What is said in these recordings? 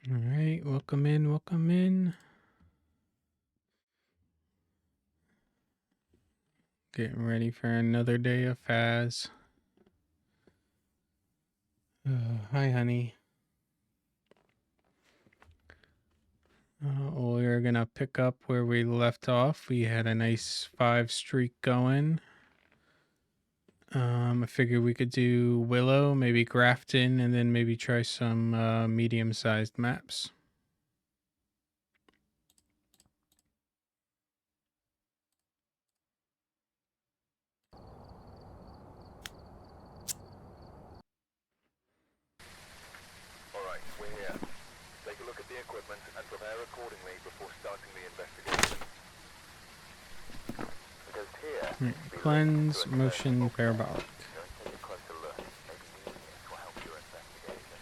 All right, welcome in, welcome in. Getting ready for another day of Faz. Hi, honey. We're gonna pick up where we left off. We had a nice 5 streak going. I figured we could do Willow, maybe Grafton, and then maybe try some medium-sized maps. Alright, we're here. Take a look at the equipment and prepare accordingly before starting the investigation. Because here, Cleanse, motion, parabolic. take a closer look. Maybe using it will help your investigation.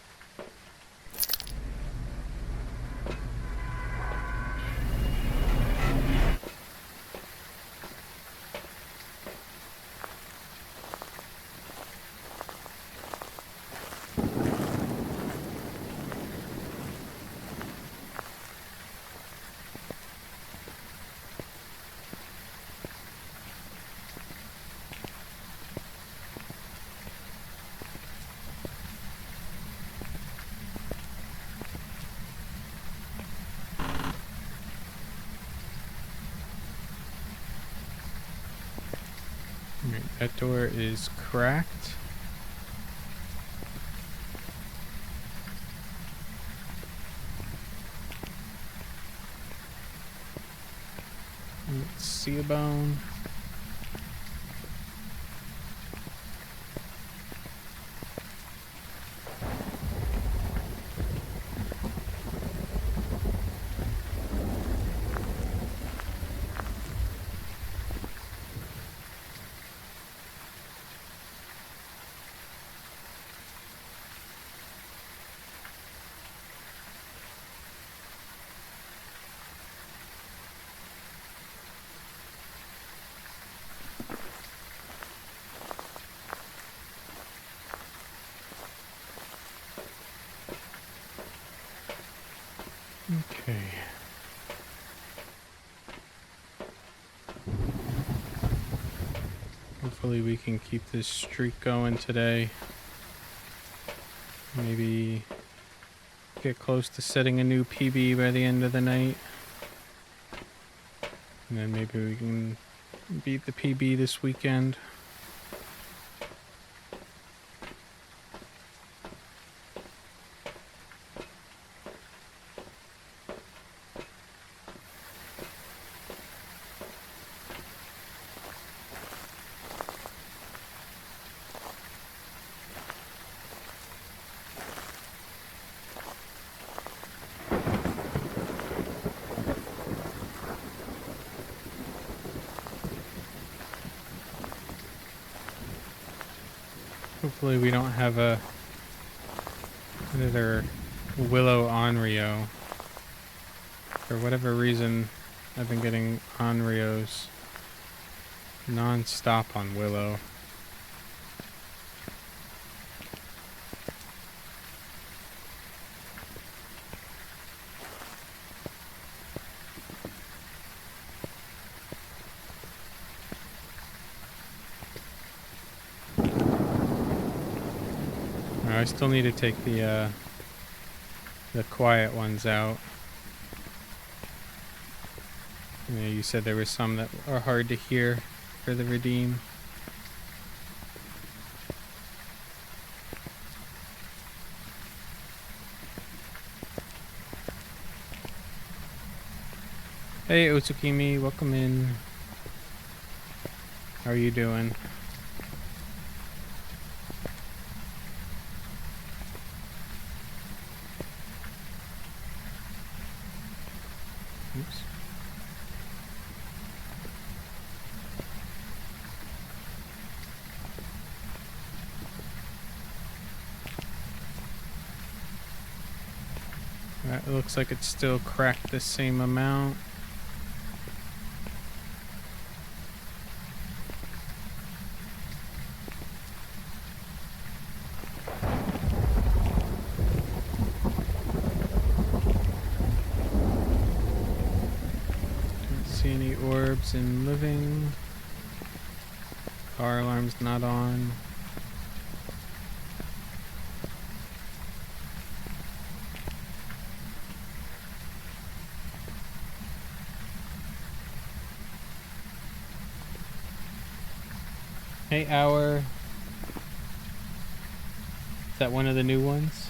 All right, that door is cracked. Let's see a bone. Okay. Hopefully we can keep this streak going today. Maybe get close to setting a new PB by the end of the night. And then maybe we can beat the PB this weekend. Hopefully we don't have another Willow Onryo. For whatever reason, I've been getting Onryos non-stop on Willow. I still need to take the quiet ones out. You know, you said there were some that are hard to hear for the redeem. Hey Otsukimi, welcome in. How are you doing? Oops. That looks like it's still cracked the same amount. Keeps in living. Car alarm's not on. Hey, Hour. Is that one of the new ones?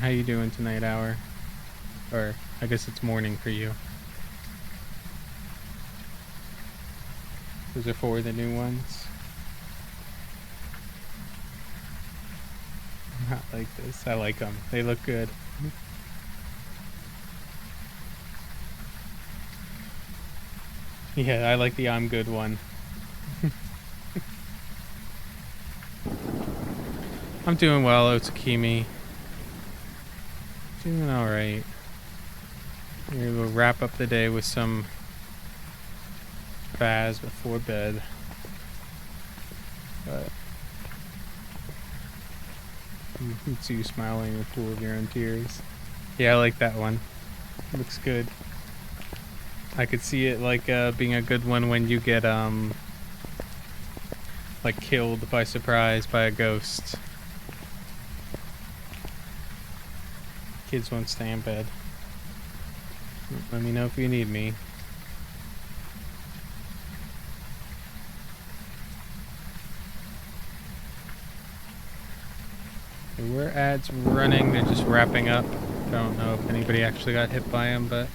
How you doing tonight, Hour? Or, I guess it's morning for you. Those are 4 of the new ones. Not like this. I like them. They look good. Yeah, I like the I'm good one. I'm doing well, Otsukimi. Doing alright. We'll wrap up the day with some Faz before bed. But you can see you smiling in a pool of your own tears. Yeah, I like that one. Looks good. I could see it like being a good one when you get like killed by surprise by a ghost. Kids won't stay in bed. Let me know if you need me. There were ads running, they're just wrapping up. Don't know if anybody actually got hit by them, but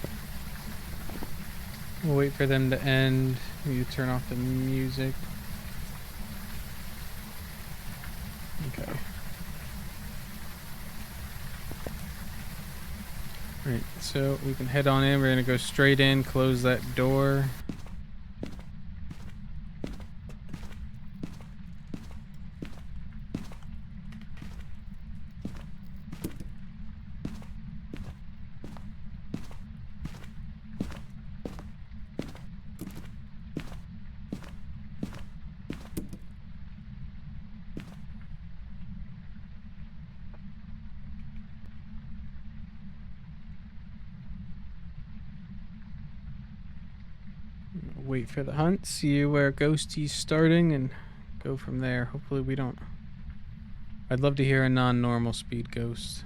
we'll wait for them to end. You turn off the music. Okay. Alright, so we can head on in. We're gonna go straight in, close that door. Wait for the hunt, see where Ghosty's starting, and go from there. Hopefully we don't... I'd love to hear a non-normal speed ghost.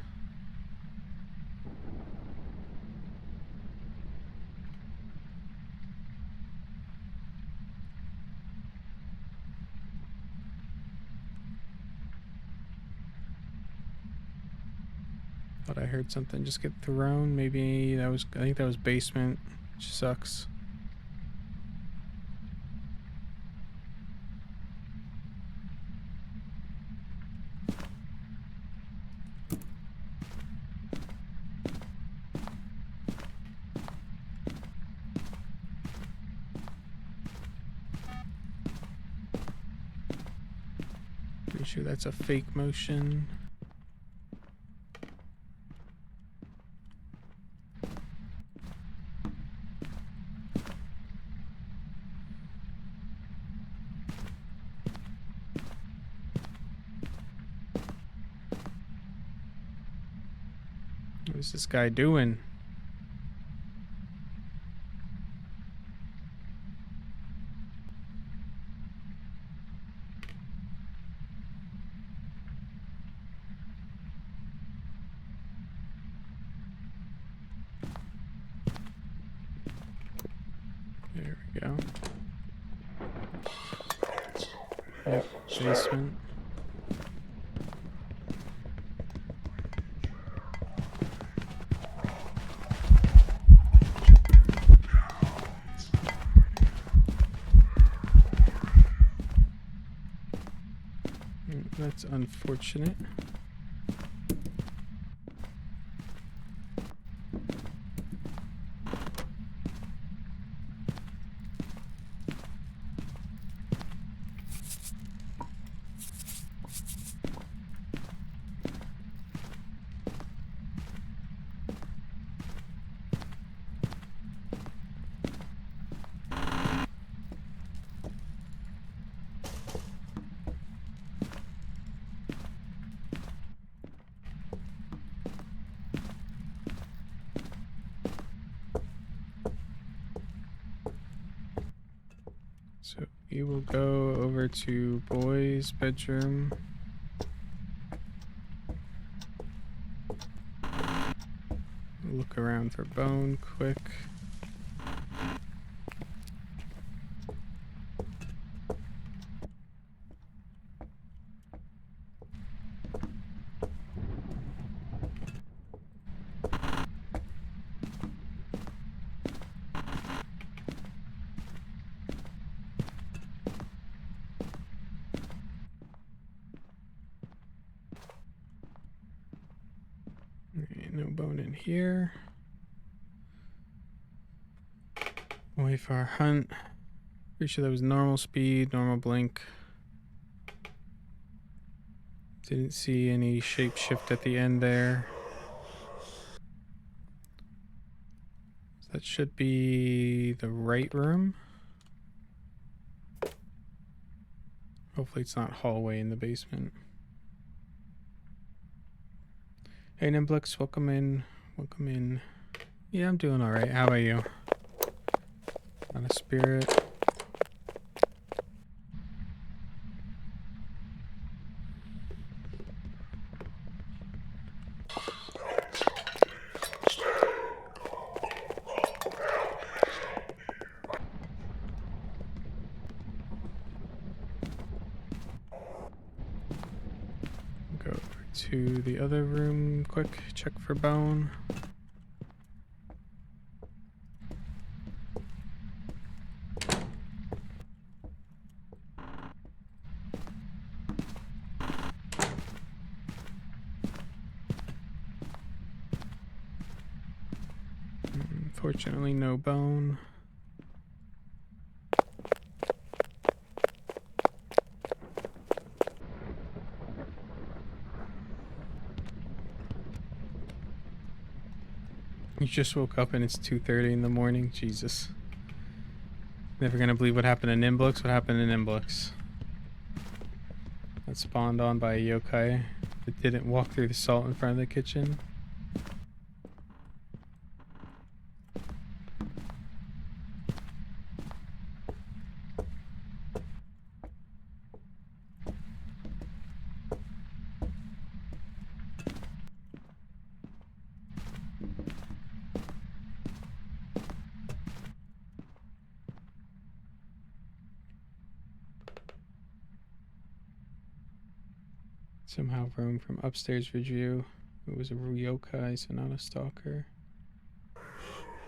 Thought I heard something just get thrown. Maybe that was... I think that was basement, which sucks. Pretty sure that's a fake motion. What is this guy doing? There we go. Yep, basement. That's unfortunate. So we will go over to boys' bedroom. Look around for bone quick. No bone in here. Wait for our hunt. Pretty sure that was normal speed, normal blink. Didn't see any shape shift at the end there. So that should be the right room. Hopefully it's not hallway in the basement. Hey Nimblix, welcome in. Welcome in. Yeah, I'm doing alright. How about you? On a spirit. Go over to the other room quick, check for bone. Unfortunately, no bone. You just woke up and it's 2:30 in the morning. Jesus. Never gonna believe what happened to Nimblix. What happened to Nimblix? Got spawned on by a yokai that didn't walk through the salt in front of the kitchen. Somehow roam from upstairs review. It was a yokai, so not a stalker.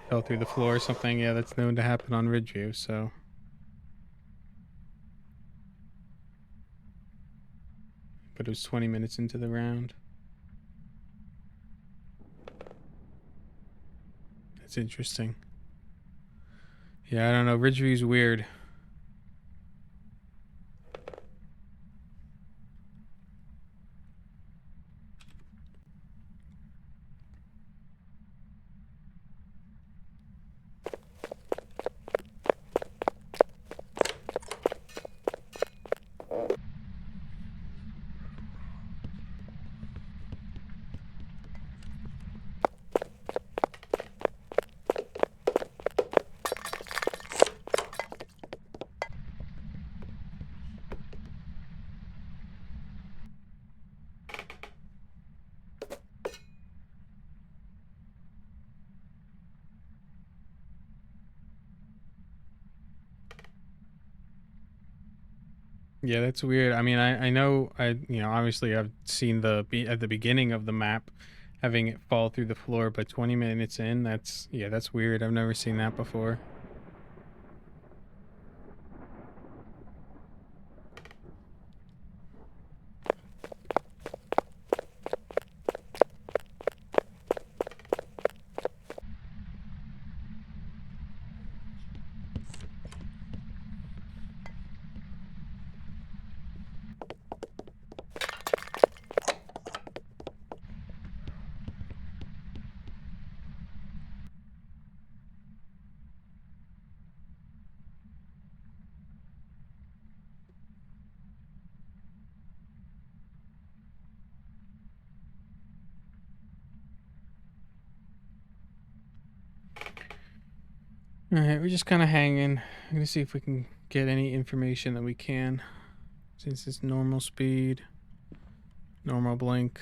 Fell through the floor or something. Yeah, that's known to happen on Ridgeview, so. But it was 20 minutes into the round. That's interesting. Yeah, I don't know. Ridgeview's weird. Yeah, that's weird. I mean, I know, obviously I've seen at the beginning of the map having it fall through the floor, but 20 minutes in, that's weird. I've never seen that before. All right, we're just kind of hanging. I'm gonna see if we can get any information that we can. Since it's normal speed, normal blink.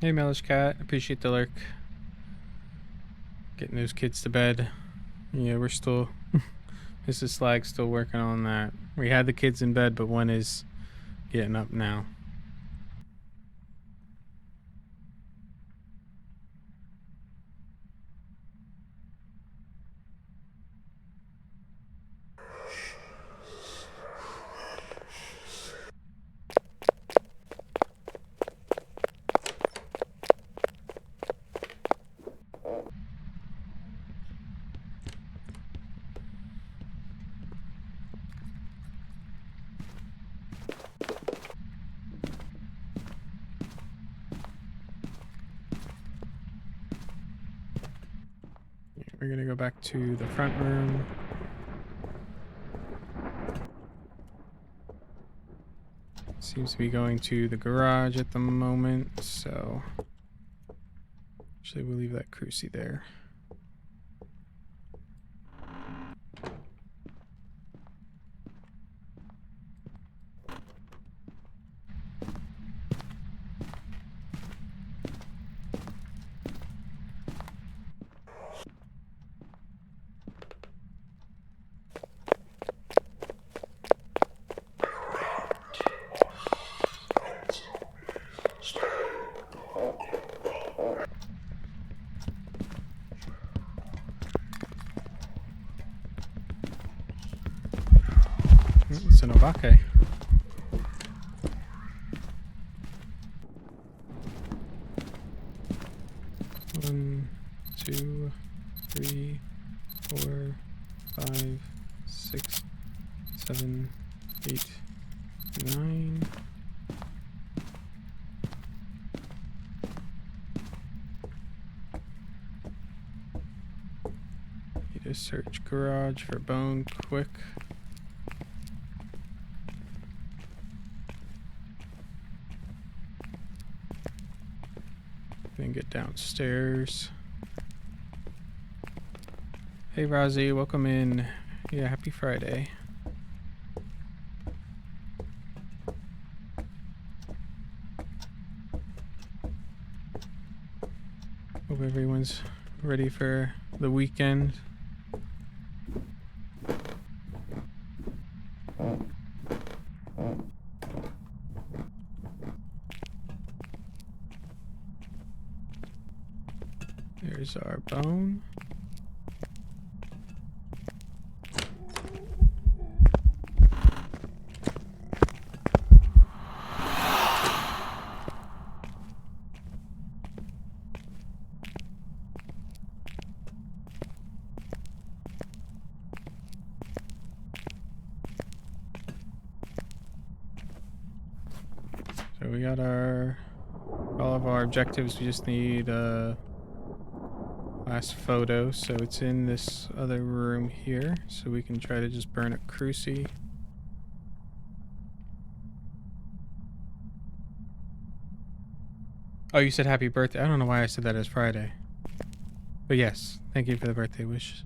Hey, Mellish Cat, appreciate the lurk. Getting those kids to bed. Yeah, we're still... Mrs. Slag's still working on that. We had the kids in bed, but one is getting up now. We're gonna go back to the front room. Seems to be going to the garage at the moment, so actually we'll leave that crucie there. It's an Obake. One, two, three, 4, 5, 6, 7, 8, 9. Need to search garage for bone quick. Then get downstairs. Hey Rozzy, welcome in. Yeah, happy Friday. Hope everyone's ready for the weekend. There's our bone. So we got all of our objectives. We just need last photo, so it's in this other room here, so we can try to just burn a crucie. Oh, you said happy birthday. I don't know why I said that as Friday. But yes, thank you for the birthday wish.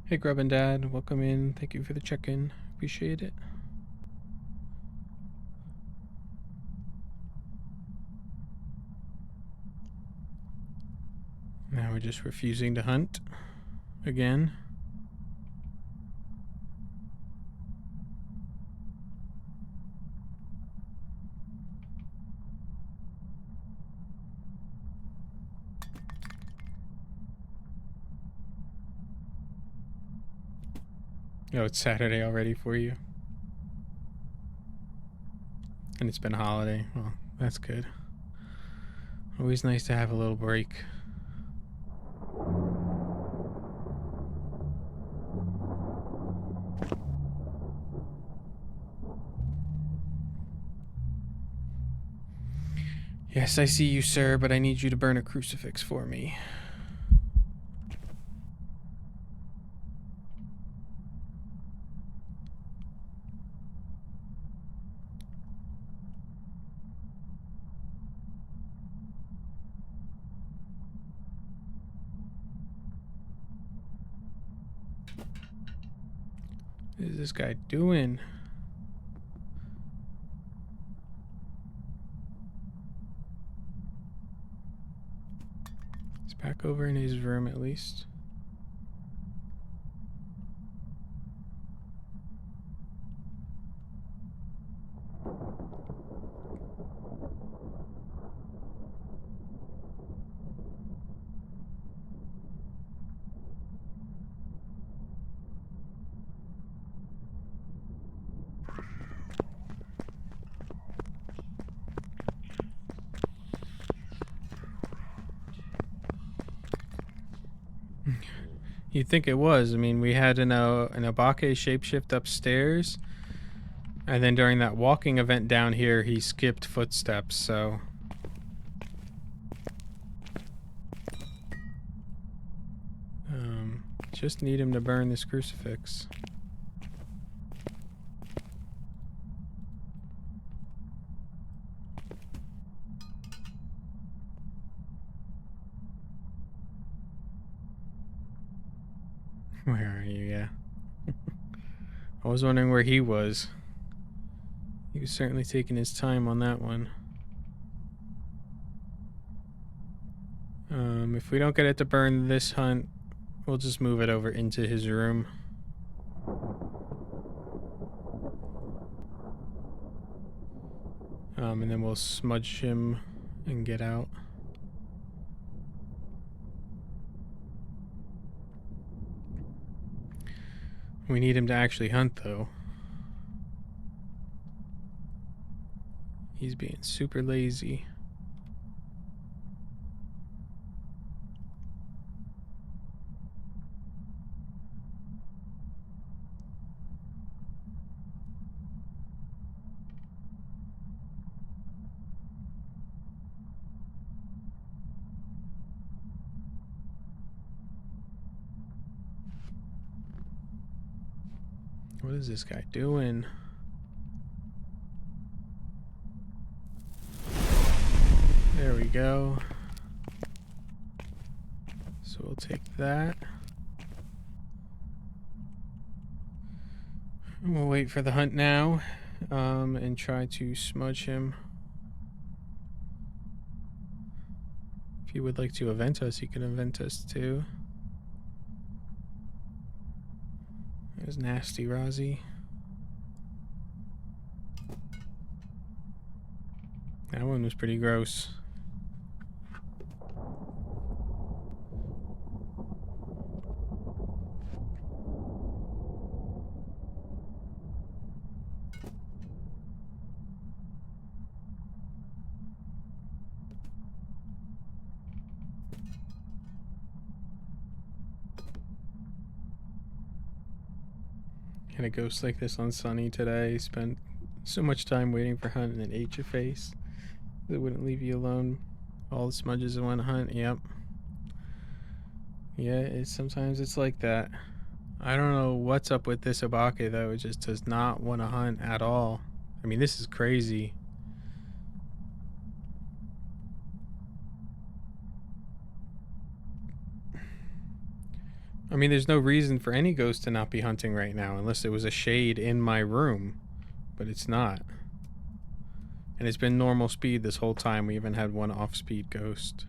Hey Grub and Dad, welcome in. Thank you for the check-in. Appreciate it. Now we're just refusing to hunt again. Oh, it's Saturday already for you. And it's been a holiday. Well, that's good. Always nice to have a little break. Yes, I see you, sir, but I need you to burn a crucifix for me. What is this guy doing? He's back over in his room at least. You'd think it was. I mean, we had an Apoc shapeshift upstairs, and then during that walking event down here, he skipped footsteps, so... just need him to burn this crucifix. Where are you? Yeah. I was wondering where he was. He was certainly taking his time on that one. If we don't get it to burn this hunt, we'll just move it over into his room. And then we'll smudge him and get out. We need him to actually hunt, though. He's being super lazy. What is this guy doing? There we go. So we'll take that. And we'll wait for the hunt now, and try to smudge him. If he would like to event us, he can event us too. There's nasty Rozzy. That one was pretty gross. Had a ghost like this on Sunny today. Spent so much time waiting for hunt and then ate your face. It wouldn't leave you alone. All the smudges in one hunt. Yep. Yeah, sometimes it's like that. I don't know what's up with this Apoc though. It just does not want to hunt at all. I mean, this is crazy. I mean, there's no reason for any ghost to not be hunting right now unless there was a shade in my room, but it's not. And it's been normal speed this whole time. We even had one off-speed ghost.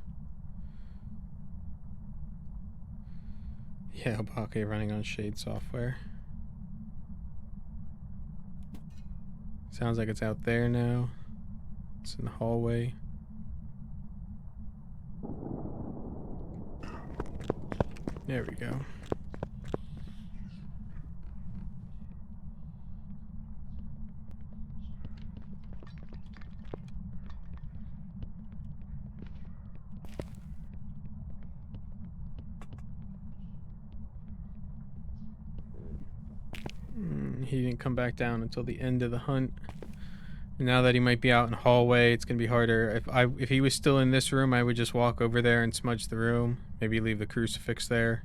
Yeah, Apoc running on shade software. Sounds like it's out there now. It's in the hallway. There we go. he didn't come back down until the end of the hunt. And now that he might be out in the hallway, it's gonna be harder. If he was still in this room, I would just walk over there and smudge the room. Maybe leave the crucifix there.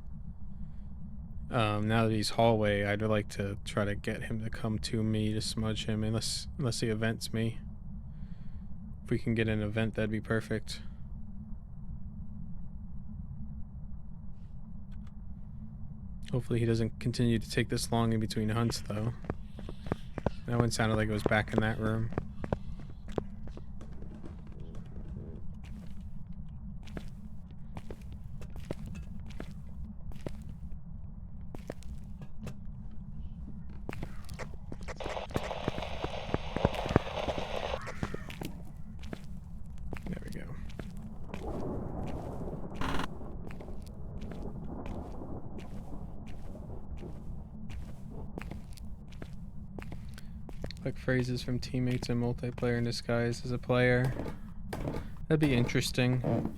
Now that he's hallway, I'd like to try to get him to come to me to smudge him, unless he events me. If we can get an event, that'd be perfect. Hopefully he doesn't continue to take this long in between hunts, though. That one sounded like it was back in that room. There we go. Like phrases from teammates in multiplayer in disguise as a player. That'd be interesting.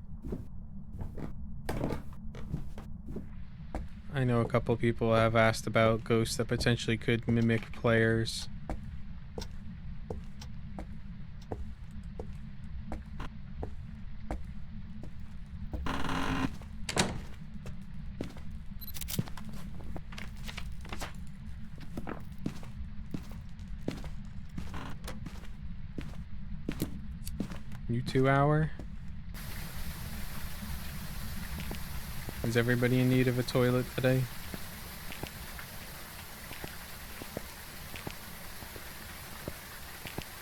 I know a couple people have asked about ghosts that potentially could mimic players. You 2 hour? Is everybody in need of a toilet today?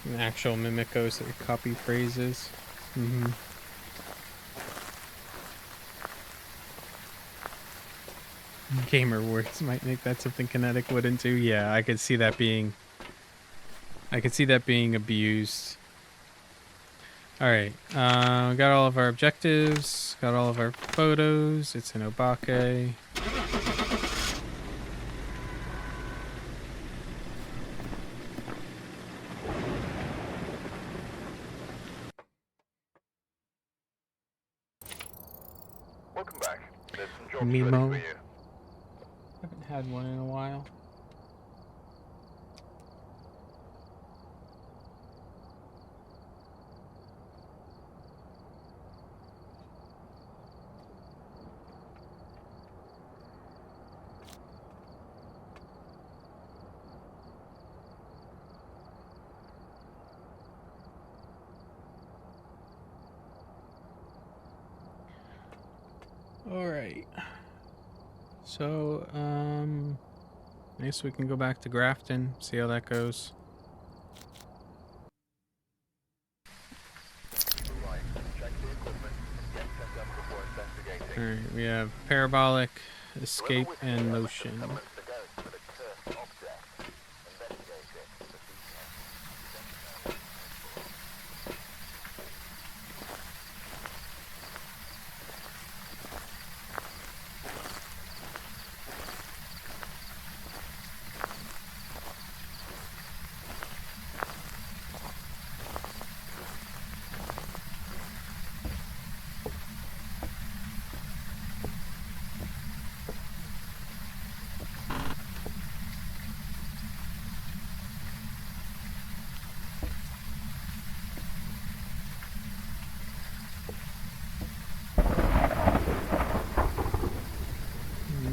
An actual mimic ghost that could copy phrases. Gamer words might make that something Kinetic wouldn't do. Yeah, I could see that being abused. Alright, got all of our objectives, got all of our photos. It's an Apoc. Welcome back. There's some jobs Memo. ready for you. Haven't had one in a while. Alright. So, I guess we can go back to Grafton, see how that goes. Right. Check the equipment and get set up before investigating. Alright, we have Parabolic, Escape, and Motion. Summons the ghost with a cursed object. Investigate it for details.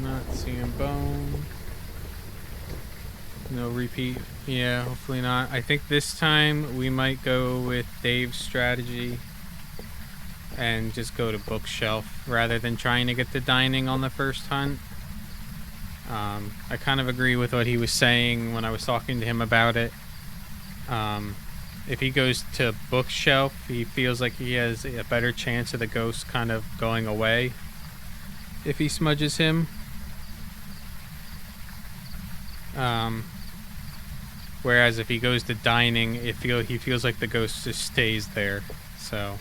Not seeing bone. No repeat. Yeah, hopefully not. I think this time we might go with Dave's strategy and just go to bookshelf rather than trying to get the dining on the first hunt. I kind of agree with what he was saying when I was talking to him about it. If he goes to bookshelf, he feels like he has a better chance of the ghost kind of going away if he smudges him. Whereas if he goes to dining, he feels like the ghost just stays there. So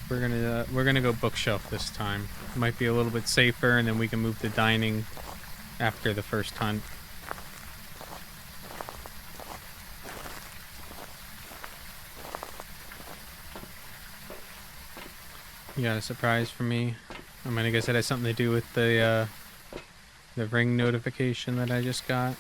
we're gonna go bookshelf this time. Might be a little bit safer, and then we can move to dining after the first hunt. You got a surprise for me. I'm gonna guess it has something to do with the ring notification that I just got.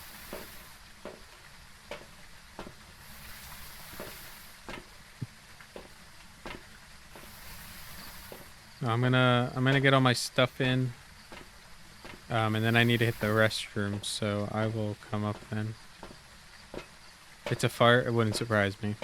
I'm gonna get all my stuff in. And then I need to hit the restroom, so I will come up then. If it's a fart, it wouldn't surprise me.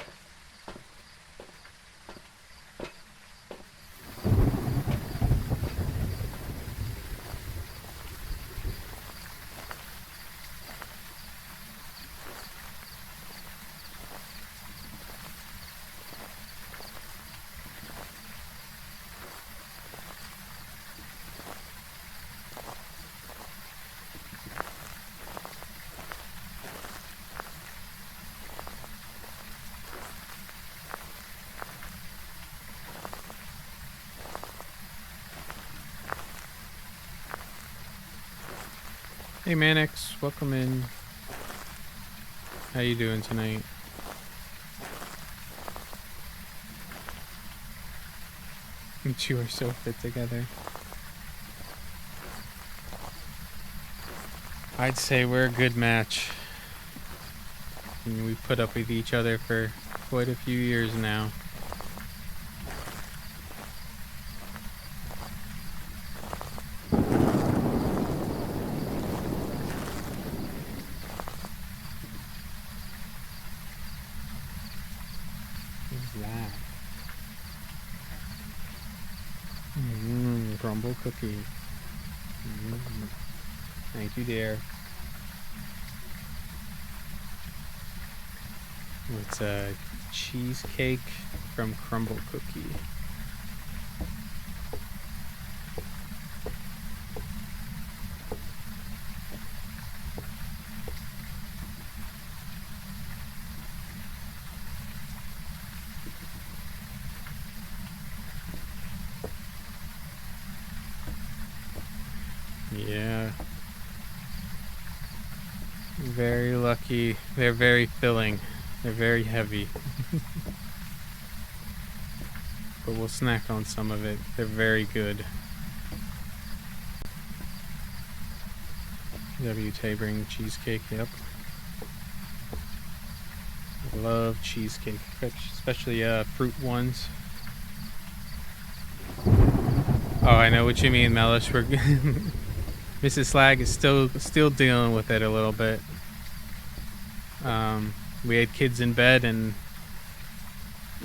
Hey Mannix, welcome in. How you doing tonight? You two are so fit together. I'd say we're a good match. I mean, we put up with each other for quite a few years now. Crumble cookie. Thank you, dear. It's a cheesecake from Crumble Cookie. Yeah. Very lucky. They're very filling. They're very heavy. But we'll snack on some of it. They're very good. W. Tabering cheesecake, yep. I love cheesecake, especially fruit ones. Oh, I know what you mean, Mellish. We're Mrs. Slag is still dealing with it a little bit. We had kids in bed, and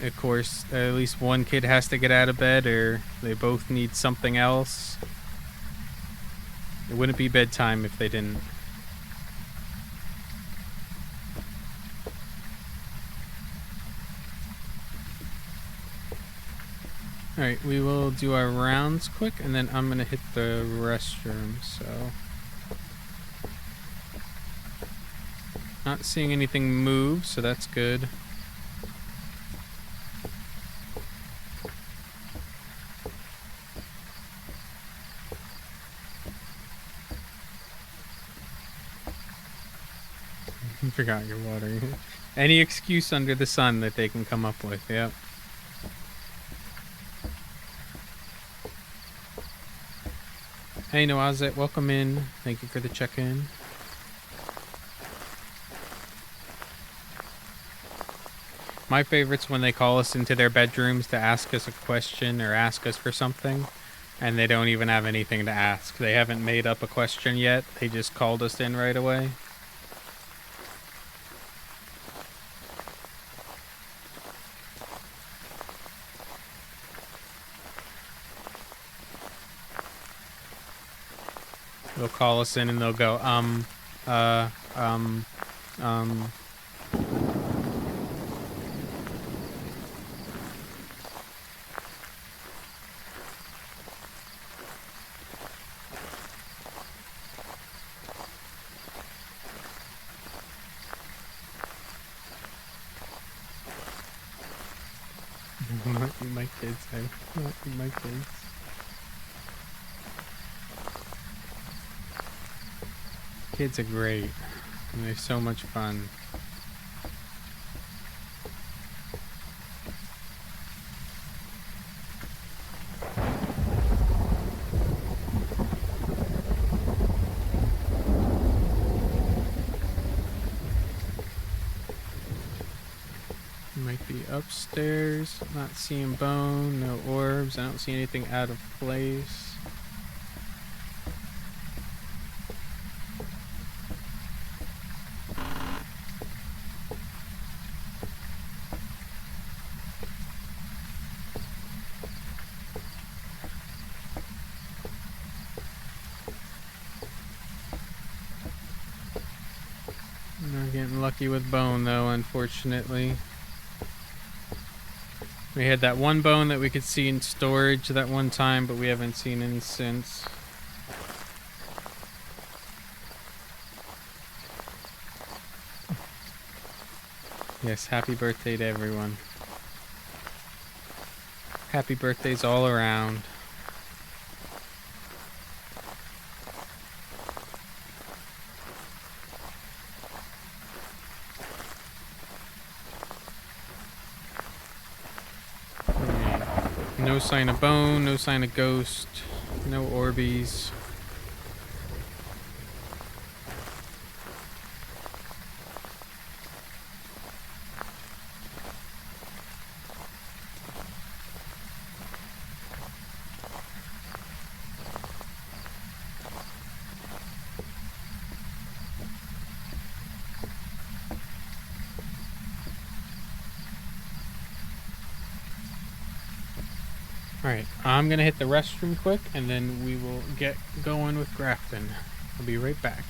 of course, at least one kid has to get out of bed, or they both need something else. It wouldn't be bedtime if they didn't. Alright, we will do our rounds quick, and then I'm gonna hit the restroom, so... Not seeing anything move, so that's good. Forgot your water. Any excuse under the sun that they can come up with, yep. Hey Noazet, welcome in. Thank you for the check-in. My favorite's when they call us into their bedrooms to ask us a question or ask us for something, and they don't even have anything to ask. They haven't made up a question yet. They just called us in right away. They'll call us in and they'll go, Not my kids, not my kids. Kids are great, and they're so much fun. My Might be upstairs. Not seeing bone, no orbs. I don't see anything out of place. Not getting lucky with bone though, unfortunately. We had that one bone that we could see in storage that one time, but we haven't seen any since. Yes, happy birthday to everyone. Happy birthdays all around. No sign of bone, no sign of ghost, no Orbeez. Alright, I'm gonna hit the restroom quick and then we will get going with Grafton. I'll be right back.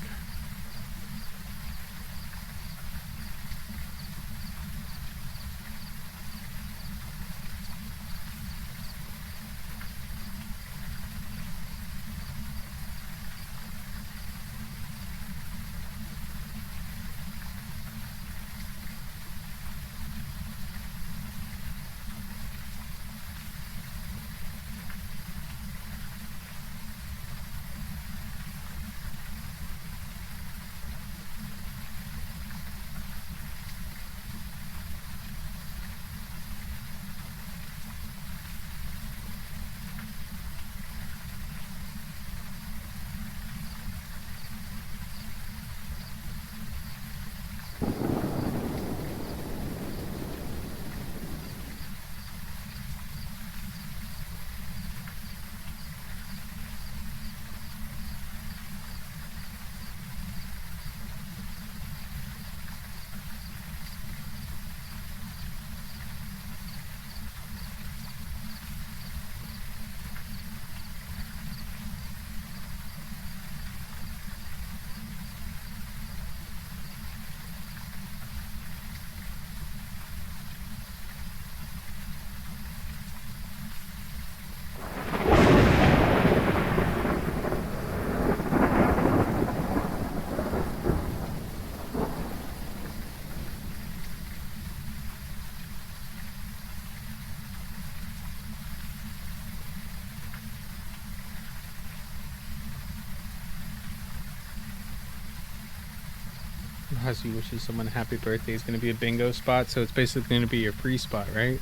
Huzzy wishes someone a happy birthday is going to be a bingo spot, so it's basically going to be your pre-spot, right?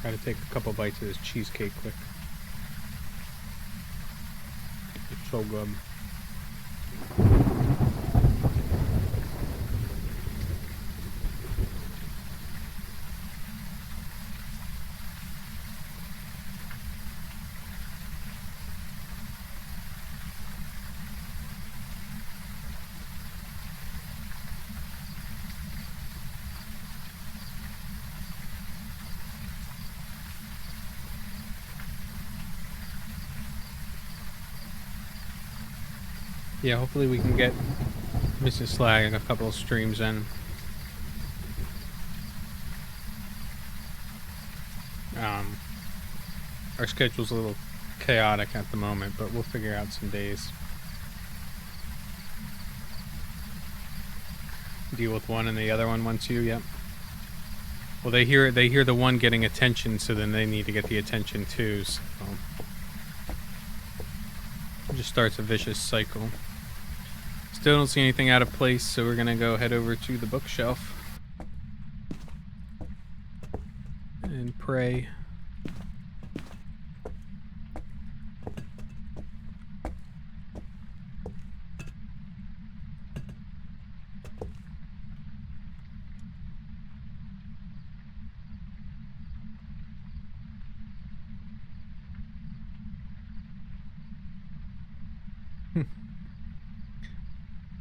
Try to take a couple bites of this cheesecake quick. It's so good. Yeah, hopefully we can get Mrs. Slag a couple of streams in. Our schedule's a little chaotic at the moment, but we'll figure out some days. Deal with one and the other one wants you, yep. Well, they hear the one getting attention, so then they need to get the attention too. So it just starts a vicious cycle. Still don't see anything out of place, so we're gonna go head over to the bookshelf and pray.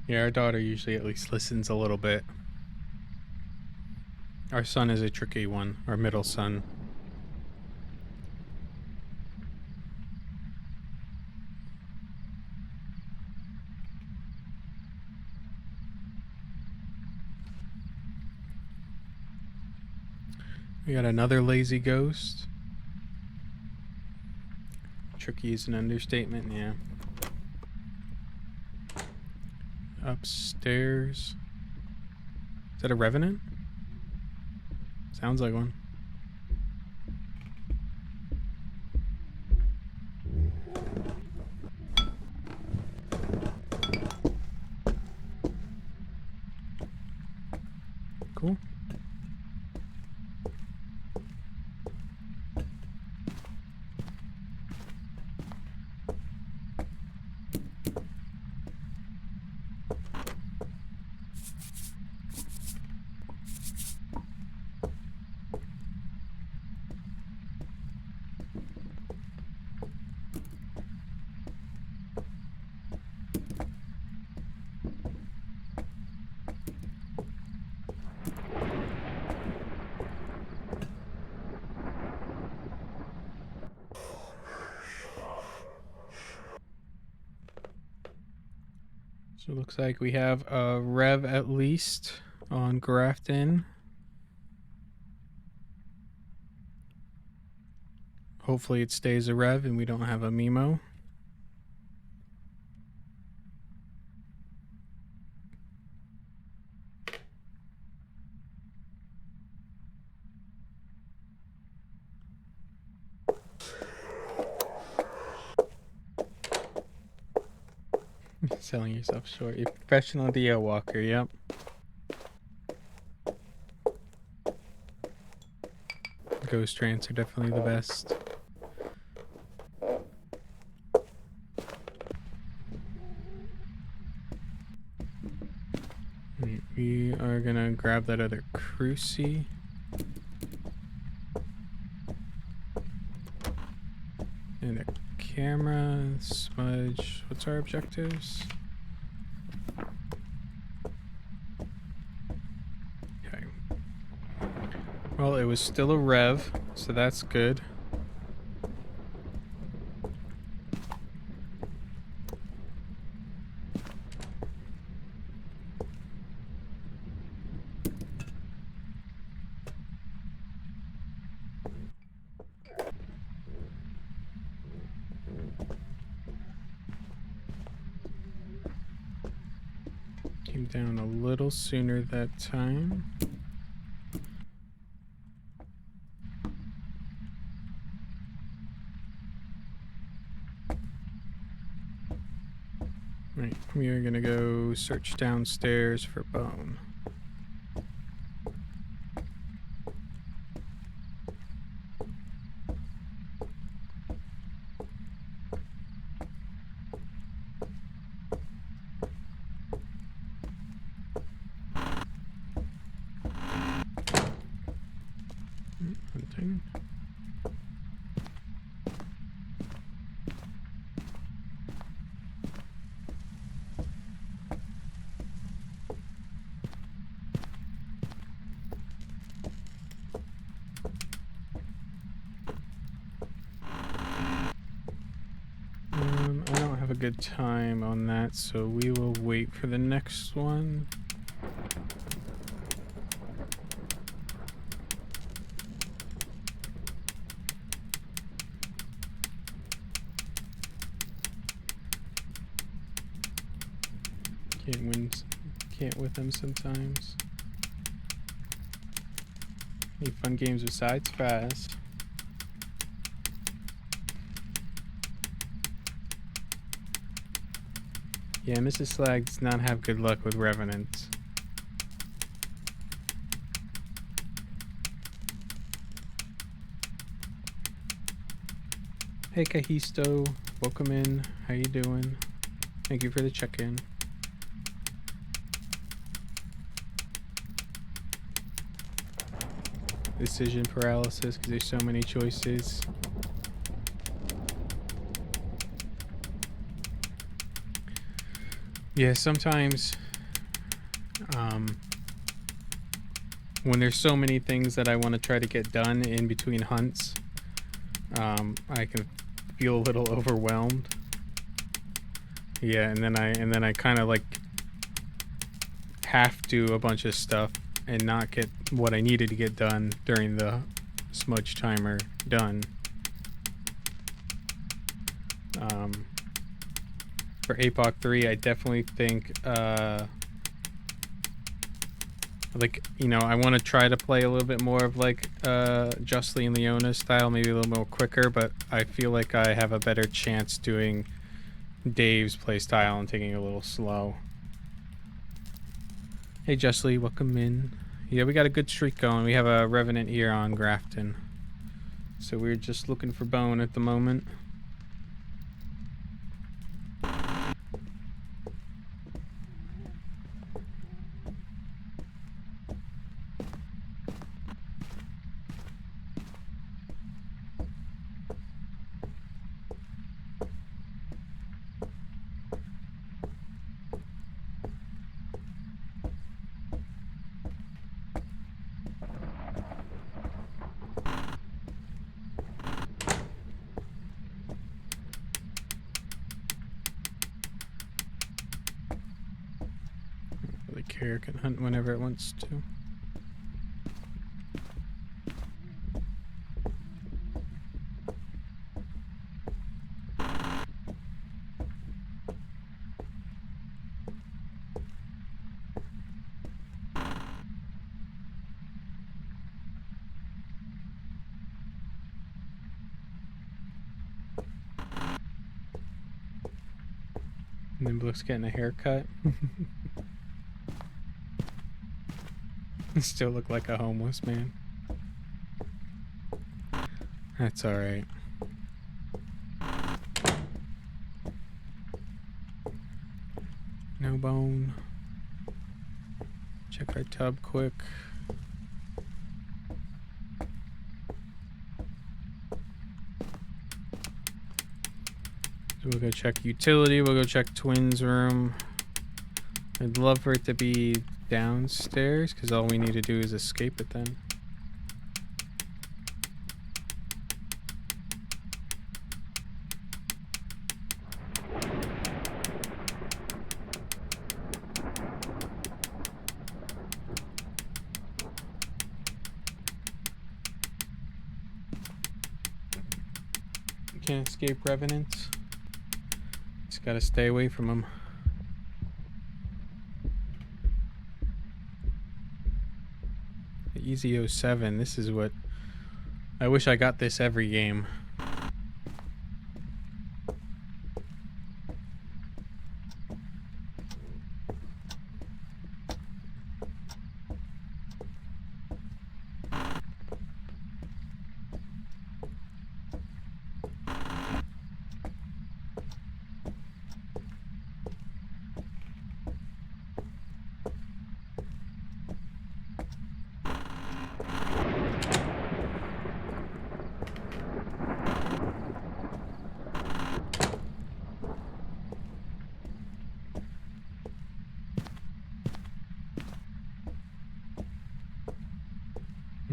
Yeah, our daughter usually at least listens a little bit. Our son is a tricky one, our middle son. We got another lazy ghost. Tricky is an understatement, yeah. Upstairs. Is that a revenant? Sounds like one. Cool. So it looks like we have a rev at least on Grafton. Hopefully it stays a rev and we don't have a Mimo. Selling yourself short. You're a professional DL walker, yep. Ghost trance are definitely the best. We are gonna grab that other cruci. And a camera, smudge. What's our objectives? Okay. Well, it was still a rev, so that's good. Came down a little sooner that time. Right, we are gonna go search downstairs for bone. Hunting. I don't have a good time on that, so we will wait for the next one. Can't with them sometimes. Any fun games besides Spaz? Yeah, Mrs. Slag does not have good luck with Revenants. Hey Kahisto, welcome in. How you doing? Thank you for the check-in. Decision paralysis because there's so many choices. Yeah, sometimes when there's so many things that I want to try to get done in between hunts, I can feel a little overwhelmed. Yeah, and then I kind of like have to do a bunch of stuff and not get what I needed to get done during the smudge timer done. For Apoc 3, I definitely think, like, you know, I want to try to play a little bit more of like Justly and Leona style, maybe a little more quicker, but I feel like I have a better chance doing Dave's play style and taking it a little slow. Hey Justly, welcome in. Yeah, we got a good streak going. We have a Revenant here on Grafton. So we're just looking for bone at the moment. Really care, can hunt whenever it wants to. Nimble's getting a haircut. Still look like a homeless man. That's alright. No bone. Check our tub quick. So we'll go check utility, we'll go check Twins room. I'd love for it to be downstairs, because all we need to do is escape it then. Can't escape revenants. Just gotta stay away from them. The Easy 07, this is what... I wish I got this every game.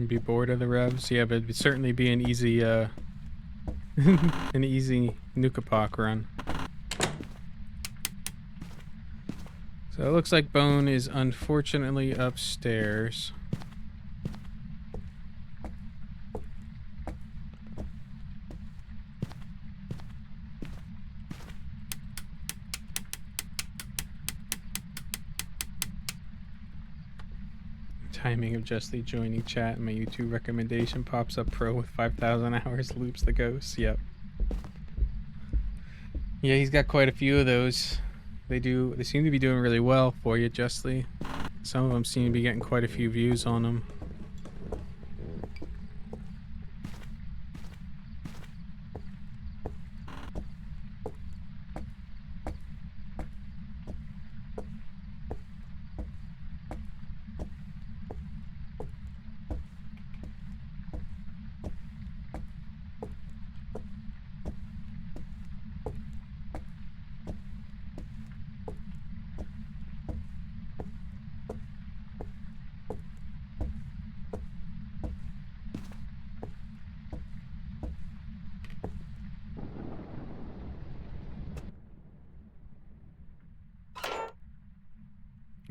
Be bored of the revs, yeah, but it'd certainly be an easy an easy Nukapoc run. So it looks like Bone is unfortunately upstairs. Timing of Justly joining chat and my YouTube recommendation pops up pro with 5,000 hours loops the ghost. Yep. Yeah, he's got quite a few of those. They seem to be doing really well for you, Justly. Some of them seem to be getting quite a few views on them.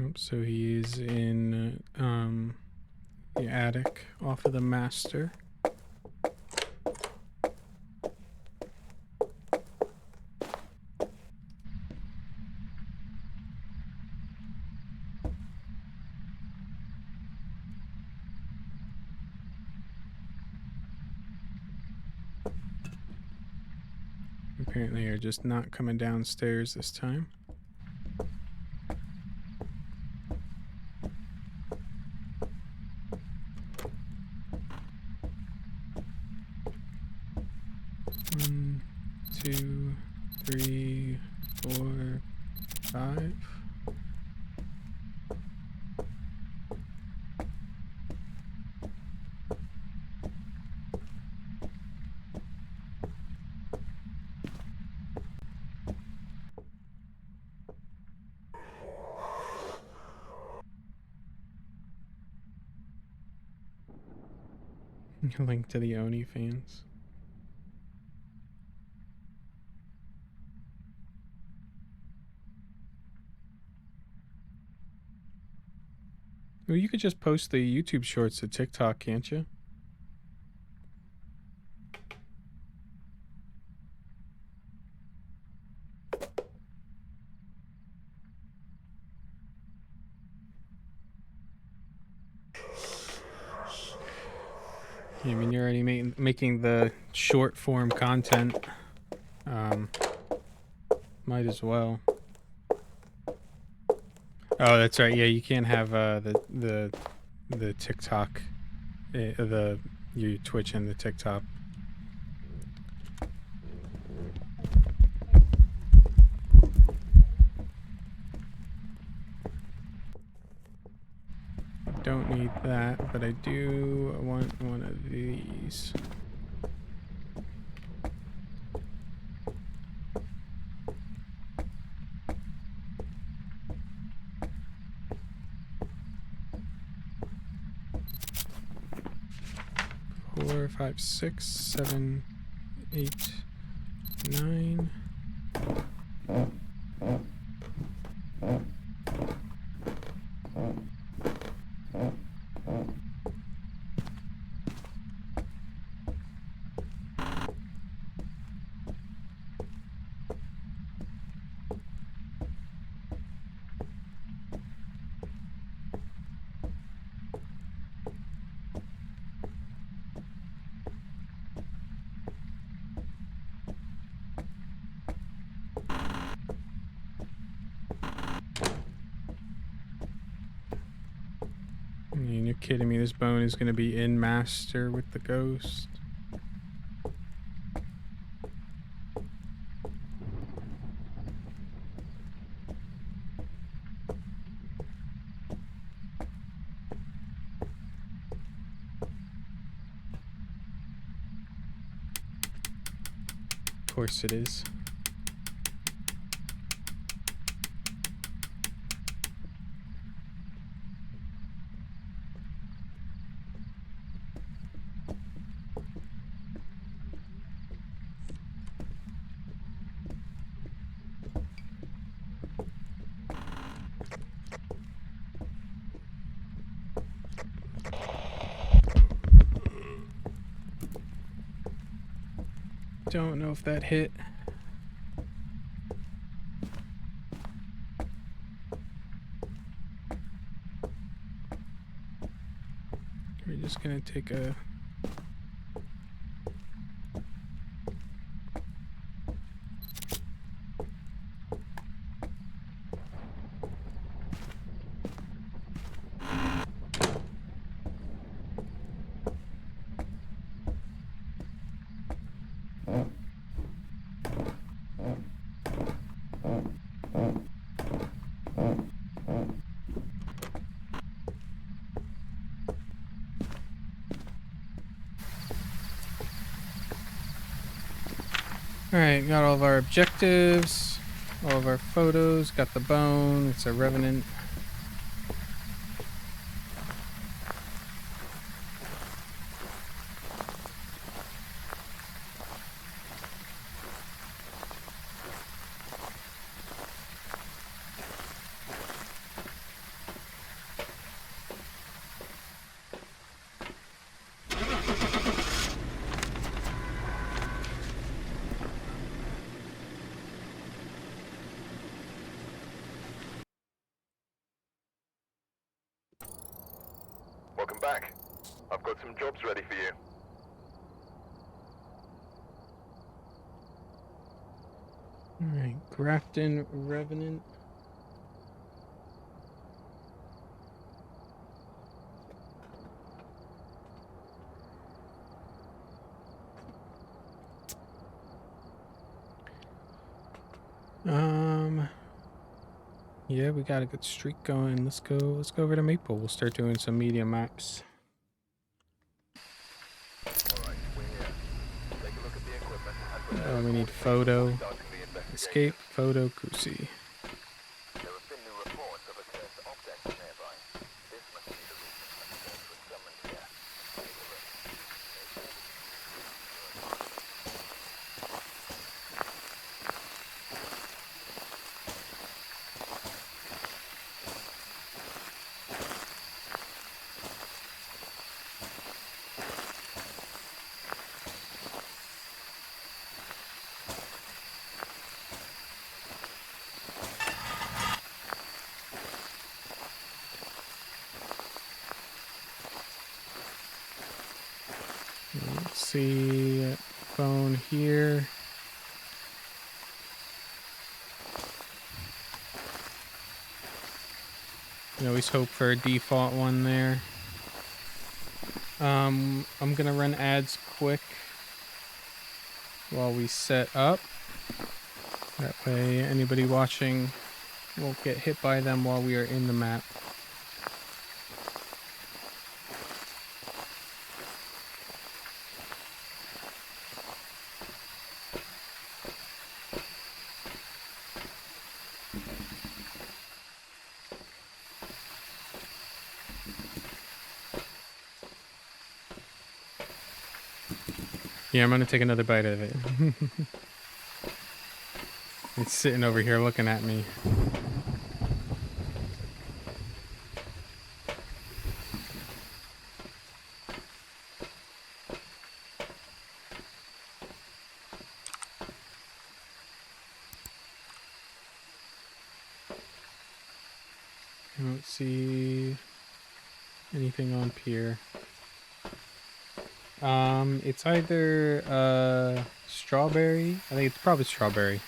Oops, so he is in the attic off of the master. Apparently are just not coming downstairs this time. One, two, three, 4, 5. Link to the Oni fans. Well, you could just post the YouTube shorts to TikTok, can't you? I mean, you're already making the short form content. Might as well. Oh, that's right. Yeah, you can't have the TikTok, your Twitch and the TikTok. Don't need that, but I do want one of these. Four, 5, 6, 7, 8, 9. I mean, you're kidding me. This bone is going to be in master with the ghost. Of course it is. Don't know if that hit. just gonna take a... Alright, got all of our objectives, all of our photos, got the bone, it's a revenant. Welcome back. I've got some jobs ready for you. Alright, Grafton Revenant. Yeah, we got a good streak going. Let's go over to Maple. We'll start doing some media maps. Alright, we're here. Take a look at the equipment and prepare We need accordingly photo, before starting the investigation. escape, photo, Cruci. There have been new reports of a cursed object nearby. This must be the reason a search was summoned here. Take a look. Let's see, phone here. You always hope for a default one there. I'm gonna run ads quick while we set up. That way anybody watching won't get hit by them while we are in the map. Yeah, I'm gonna take another bite of it. It's sitting over here looking at me. I don't see anything on pier. It's either strawberry. I think it's probably strawberry.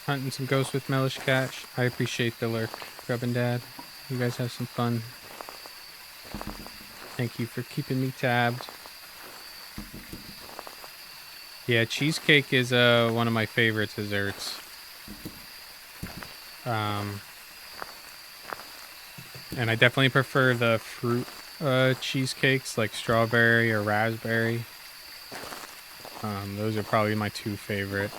Hunting some ghosts with Mellish Catch. I appreciate the lurk, Grub and Dad. You guys have some fun. Thank you for keeping me tabbed. Yeah, cheesecake is one of my favorite desserts. And I definitely prefer the fruit cheesecakes like strawberry or raspberry. Those are probably my two favorite.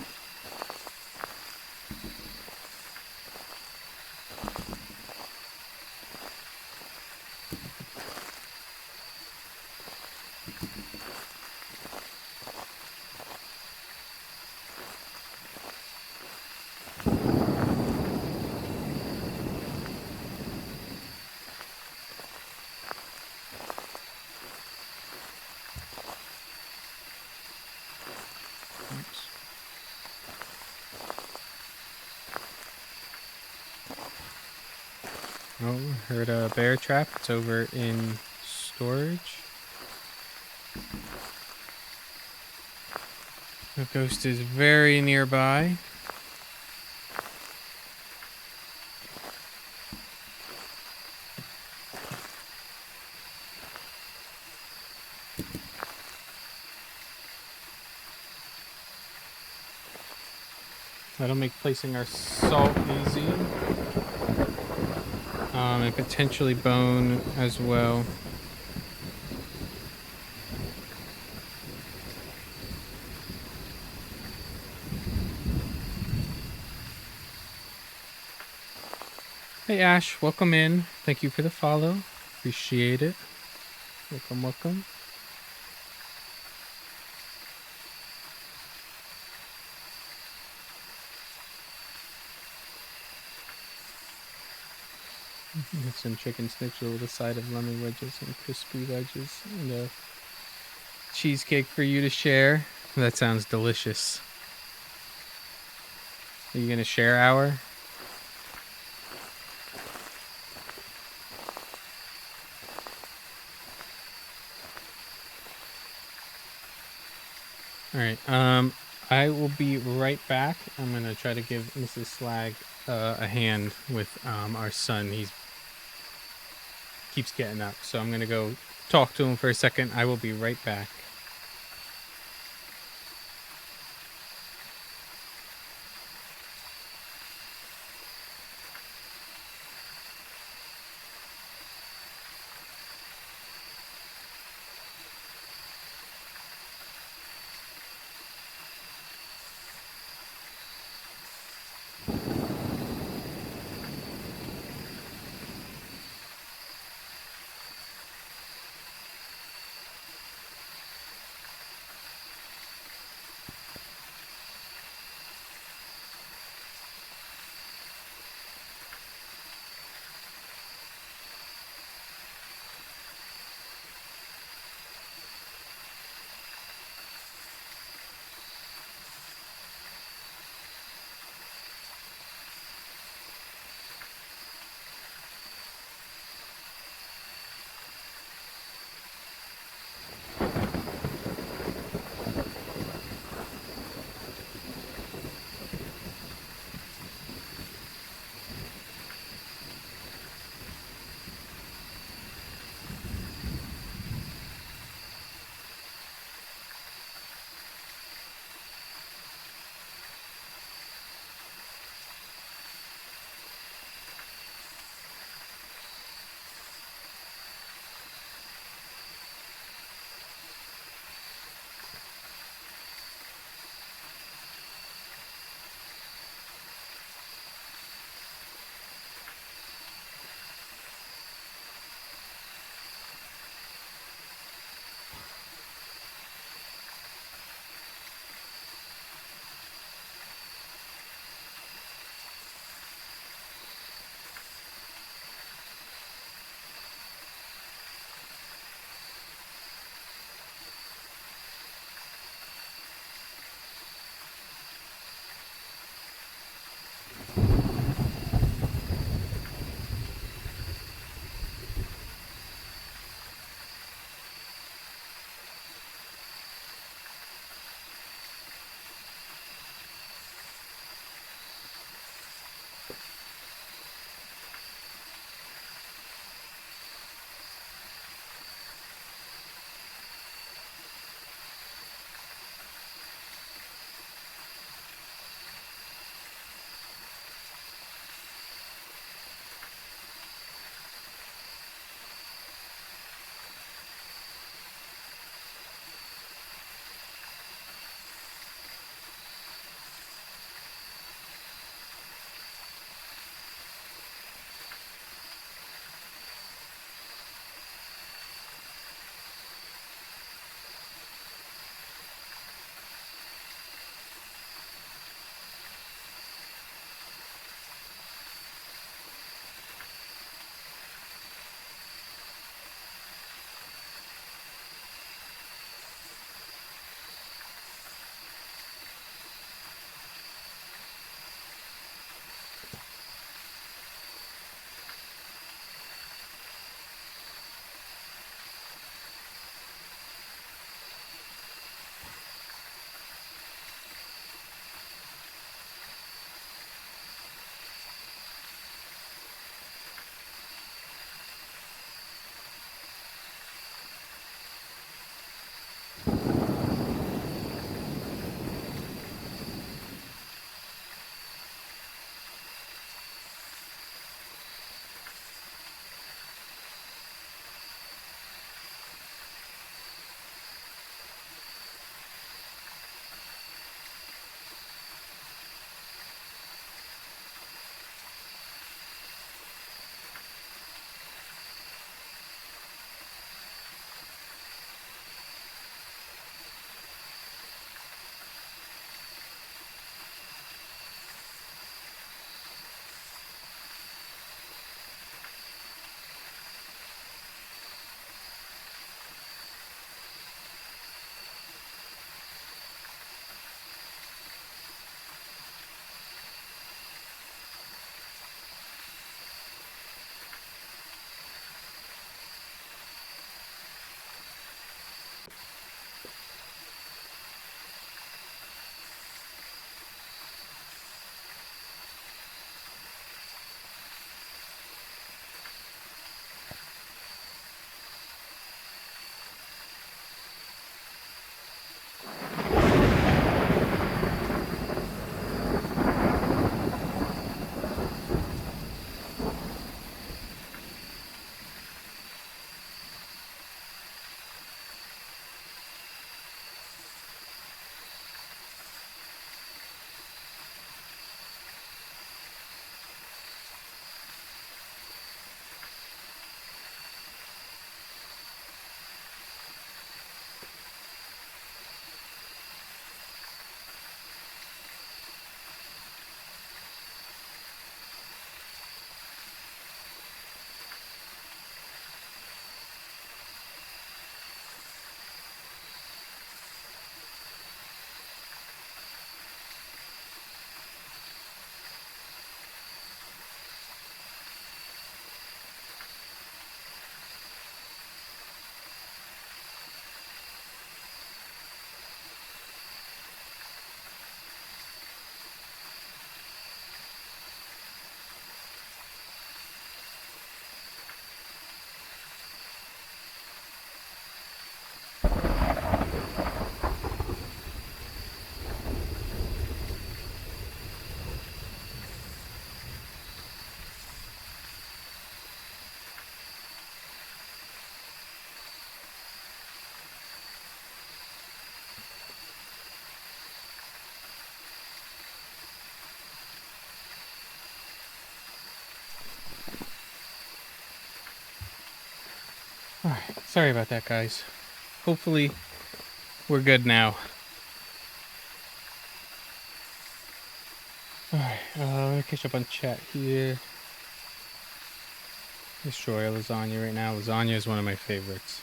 Oops. Oh, heard a bear trap. It's over in storage. The ghost is very nearby. That'll make placing our salt easy. And potentially bone as well. Hey Ash, welcome in. Thank you for the follow. Appreciate it. Welcome, welcome. Get some chicken schnitzel with a side of lemon wedges and crispy wedges and a cheesecake for you to share. That sounds delicious. Are you gonna share our? All right. I will be right back. I'm gonna try to give Mrs. Slag a hand with our son. He keeps getting up, so I'm gonna go talk to him for a second. I will be right back. Alright, sorry about that, guys. Hopefully, we're good now. Alright, I'm gonna catch up on chat here. Destroy lasagna right now. Lasagna is one of my favorites.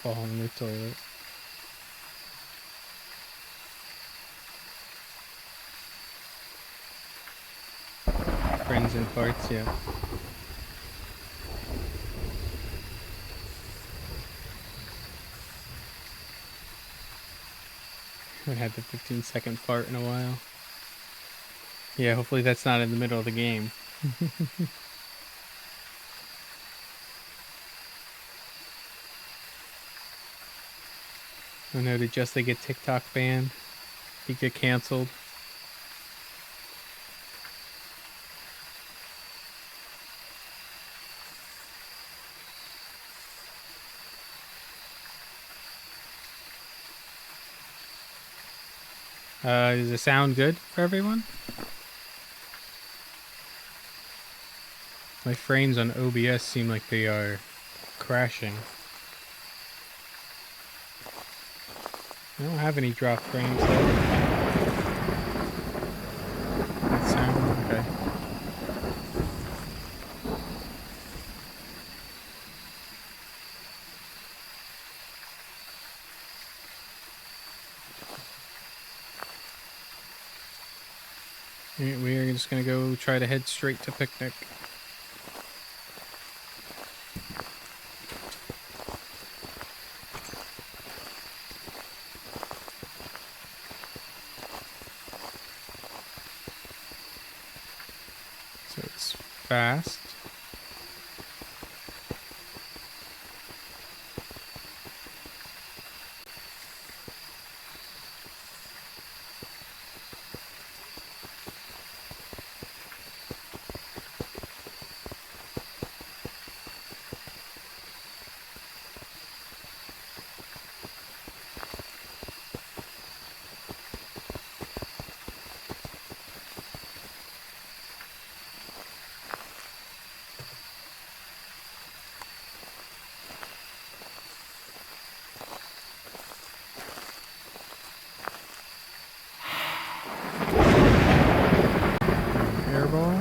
Fall in the toilet. Friends and parts, yeah. Haven't had the 15-second fart in a while. Yeah, hopefully that's not in the middle of the game. Oh no, did Justin get TikTok banned? He get canceled? Does it sound good for everyone? My frames on OBS seem like they are crashing. I don't have any drop frames though. That sound okay. We are just gonna go try to head straight to picnic. So it's fast. Airball.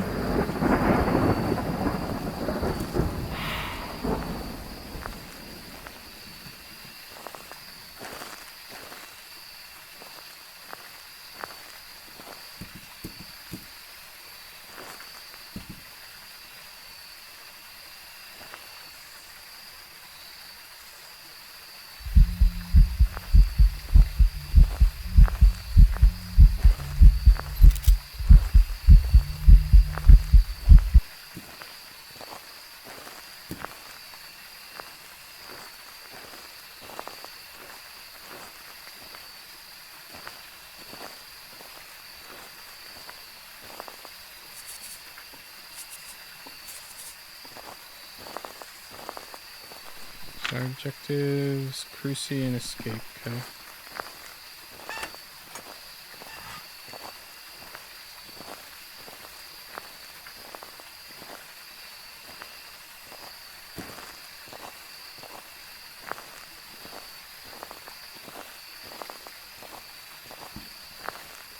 Our objectives, cruise and escape, okay.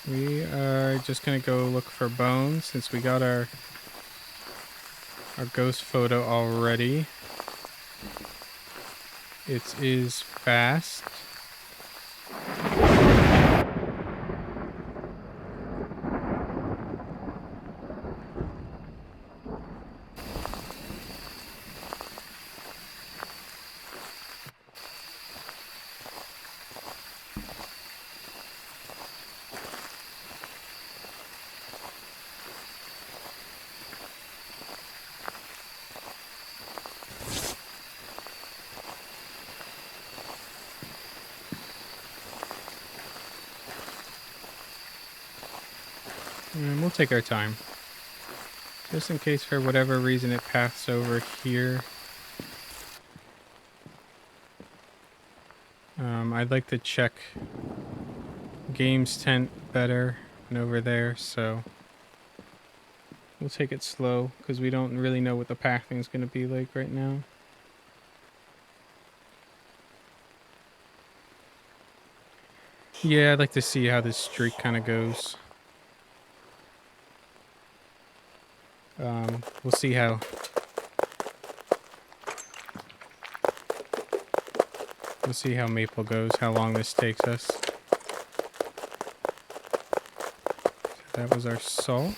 We are just gonna go look for bones since we got our ghost photo already. It is fast. And we'll take our time. Just in case for whatever reason it paths over here. I'd like to check Games Tent better than over there, so We'll take it slow because we don't really know what the packing's going to be like right now. Yeah, I'd like to see how this streak kind of goes. We'll see how. We'll see how Maple goes, how long this takes us. So that was our salt.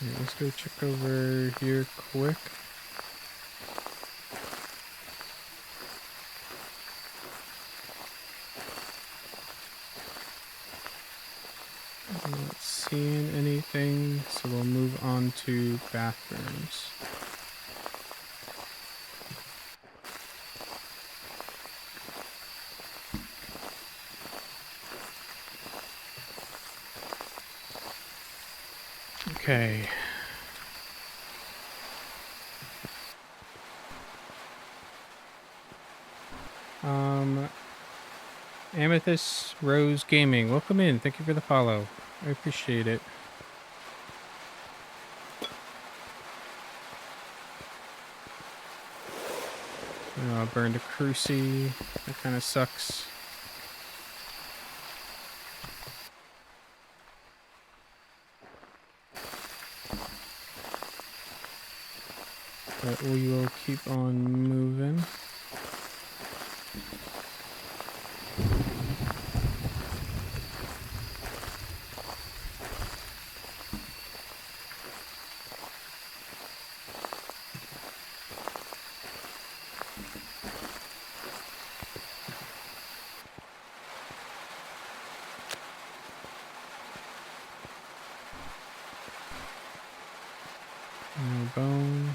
Alright, let's go check over here quick. I'm not seeing anything, so we'll move on to bathrooms. Okay. Amethyst Rose Gaming, welcome in. Thank you for the follow. I appreciate it. I burned a cruci. That kind of sucks. But we will keep on moving. No bone.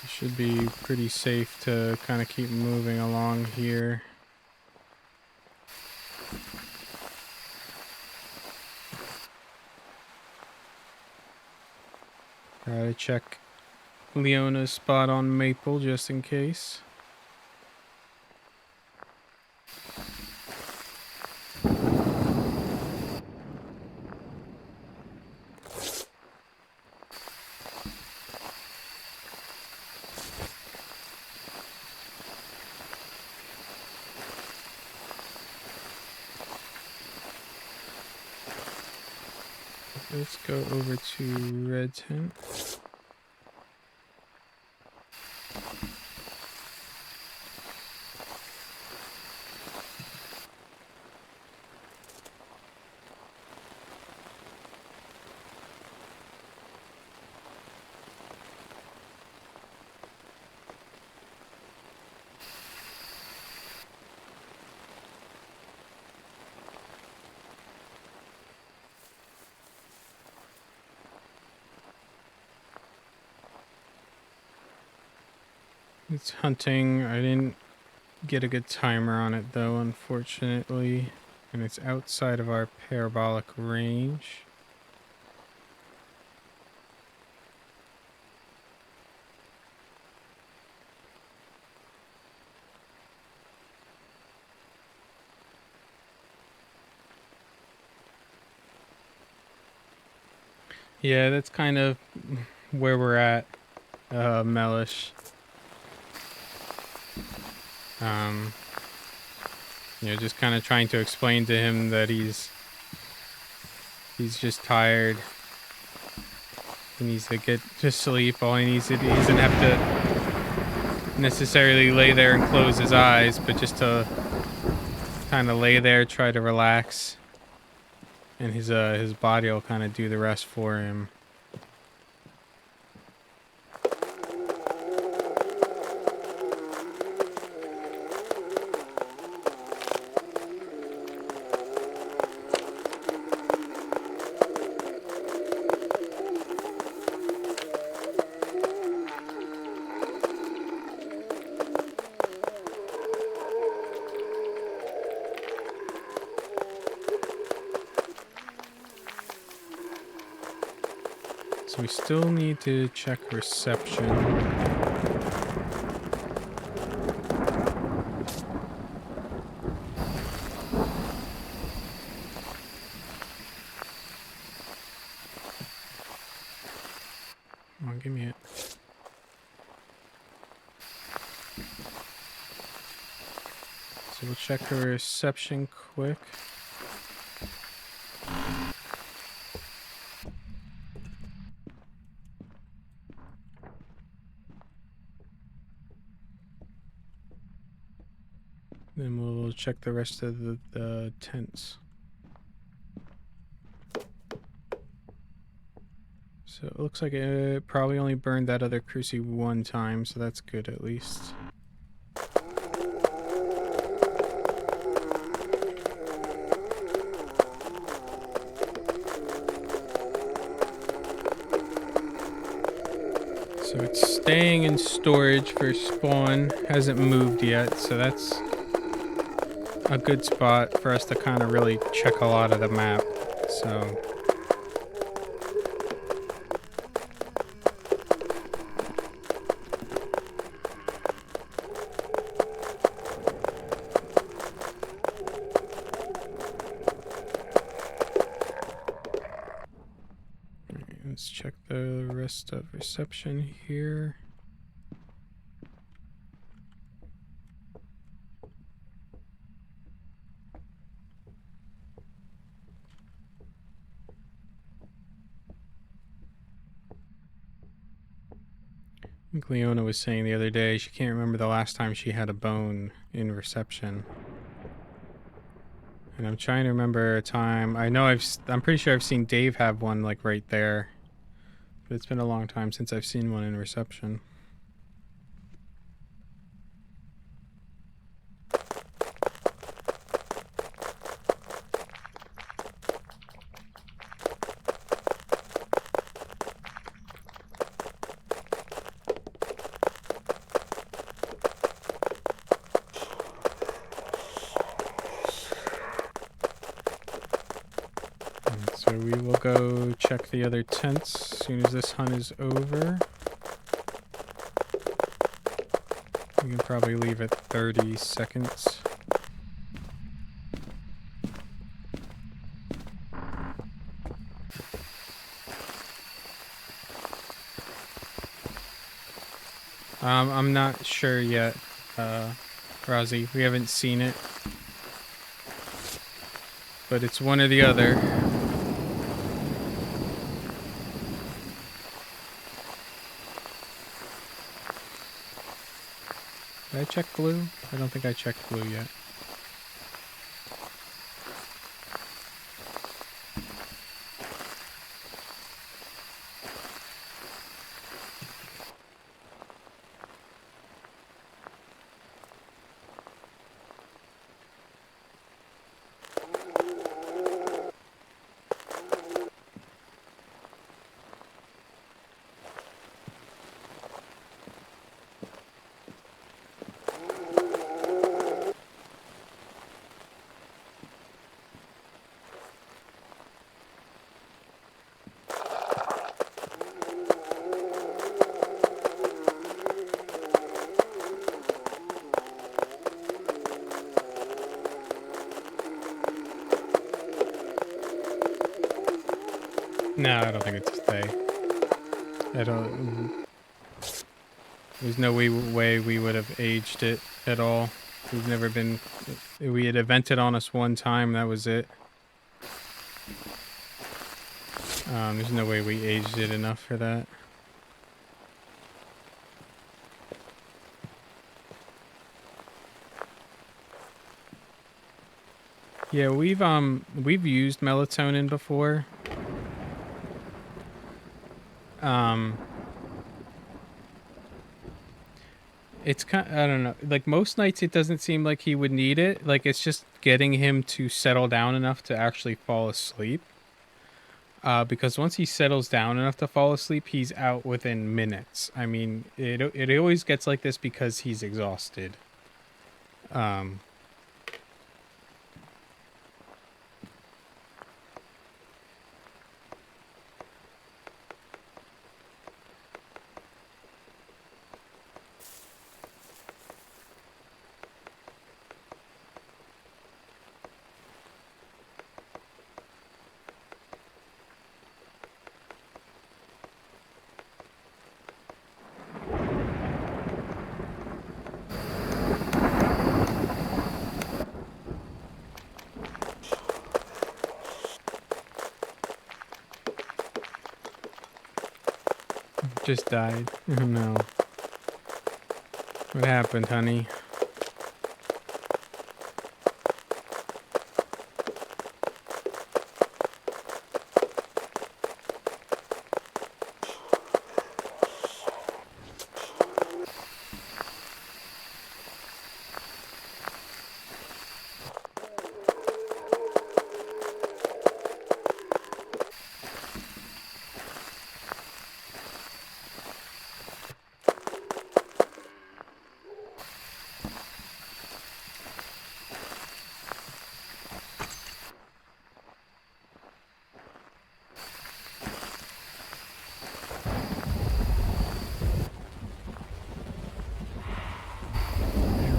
Should be pretty safe to kind of keep moving along here. Gotta check Leona's spot on Maple just in case. Let's go over to Red Tent. It's hunting. I didn't get a good timer on it though, unfortunately. And it's outside of our parabolic range. Yeah, that's kind of where we're at, Mellish. You know, just kind of trying to explain to him that he's just tired. He needs to get to sleep. All he needs to do, he doesn't have to necessarily lay there and close his eyes, but just to kind of lay there, try to relax, and his body will kind of do the rest for him. So we still need to check reception. Come on, give me it. So we'll check her reception quick. Then we'll check the rest of the tents. So it looks like it probably only burned that other crucie one time, so that's good at least. So it's staying in storage for spawn, hasn't moved yet, so that's a good spot for us to kind of really check a lot of the map. So let's check the rest of reception here. I think Leona was saying the other day she can't remember the last time she had a bone in reception. And I'm trying to remember a time. I'm pretty sure I've seen Dave have one like right there. But it's been a long time since I've seen one in reception. So we will go check the other tents as soon as this hunt is over. We can probably leave it 30 seconds. I'm not sure yet, Rozzy. We haven't seen it. But it's one or the other. Did I check blue? I don't think I checked blue yet. No, I don't think it's a stay. I don't... There's no way we would have aged it at all. We've never been... We had evented on us one time, that was it. There's no way we aged it enough for that. Yeah, we've used melatonin before. It's kind, I don't know. Like most nights it doesn't seem like he would need it. Like it's just getting him to settle down enough to actually fall asleep. Because once he settles down enough to fall asleep, he's out within minutes. I mean, it always gets like this because he's exhausted. Just died. Oh no. What happened, honey?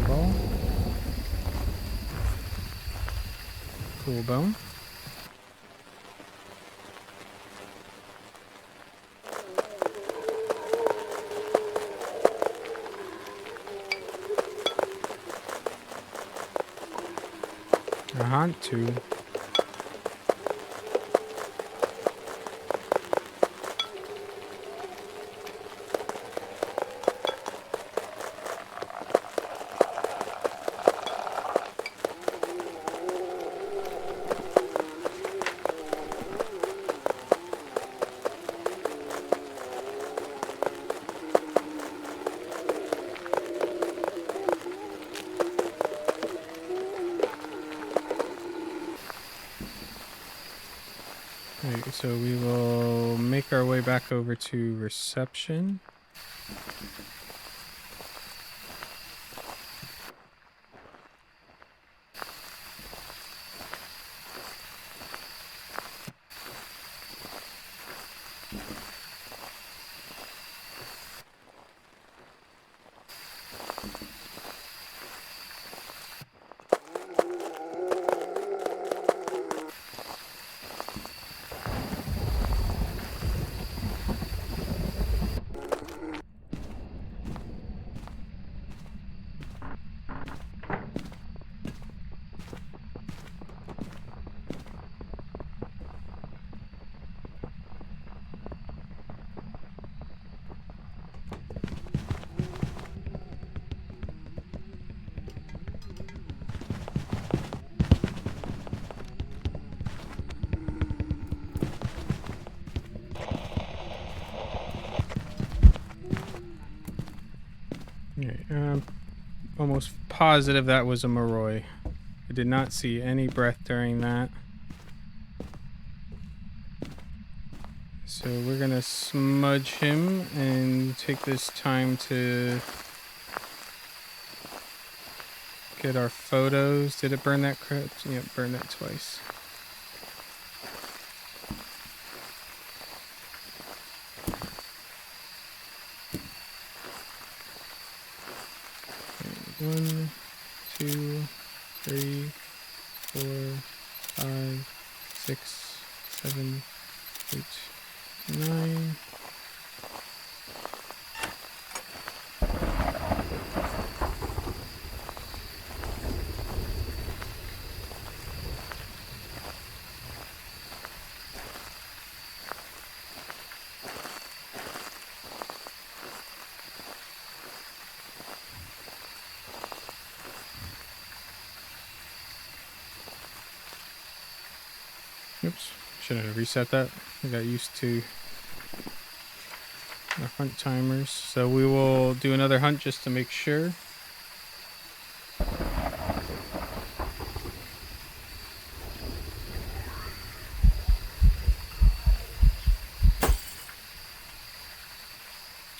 Airball. Cool bone. A hunt too. Right, so we will make our way back over to reception. Alright, almost positive that was a Moroi. I did not see any breath during that. So we're gonna smudge him and take this time to get our photos. Did it burn that crap? Yep, burned that twice. Okay, 1, 2, 3, 4, 5, 6, 7, 8, 9. Oops, should have reset that. I got used to our hunt timers. So we will do another hunt just to make sure.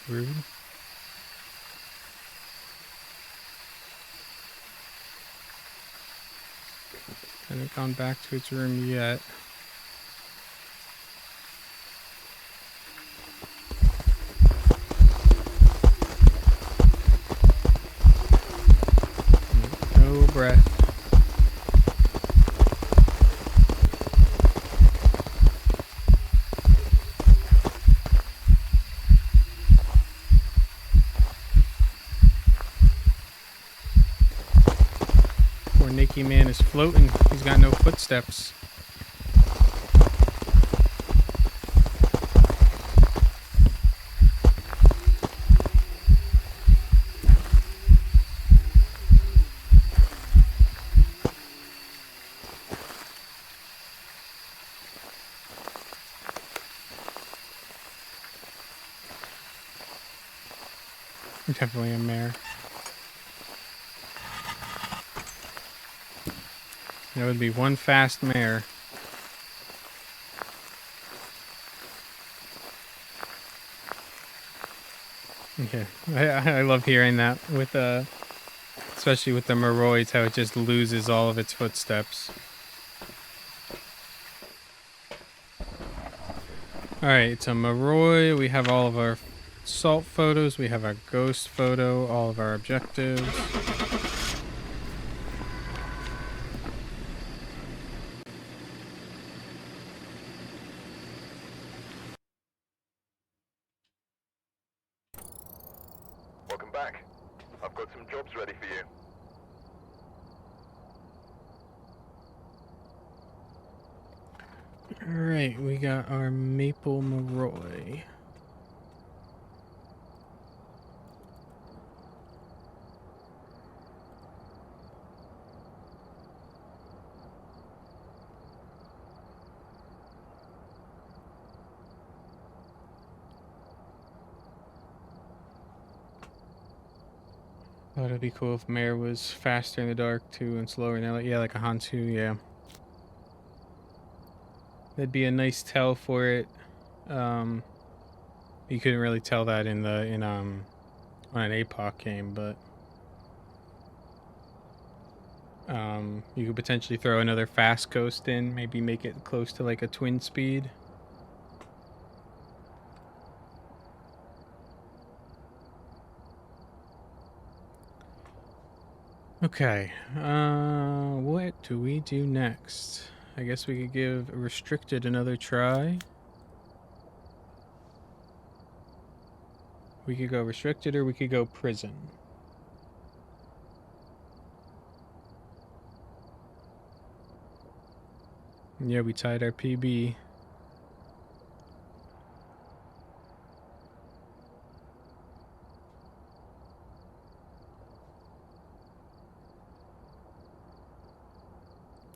Rude. Hasn't gone back to its room yet. No breath. Poor Nicky man is floating. He's got no footsteps. Definitely a mare. That would be one fast mare. Yeah, I love hearing that with especially with the Maroids, how it just loses all of its footsteps. All right, it's a Maroi. We have all of our salt photos. We have our ghost photo. All of our objectives. Welcome back. I've got some jobs ready for you. Alright, we got our Maple Maroi. Thought it'd be cool if Mare was faster in the dark too and slower in the light. Yeah, like a Hantu, yeah. That'd be a nice tell for it. You couldn't really tell that on an Apoc game, but you could potentially throw another fast coast in, maybe make it close to like a twin speed. Okay, what do we do next? I guess we could give Restricted another try. We could go Restricted or we could go Prison. Yeah, we tied our PB.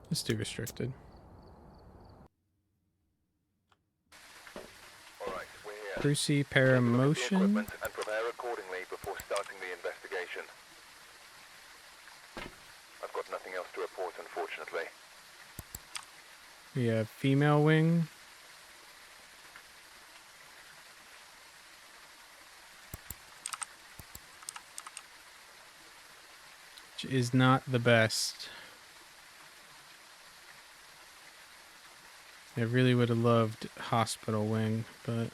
Let's do Restricted. Alright, we're here. Brucey Take a look at the Paramotion. equipment and prepare accordingly before starting the investigation. I've got nothing else to report, unfortunately. We have Female Wing. Which is not the best. I really would have loved Hospital Wing, but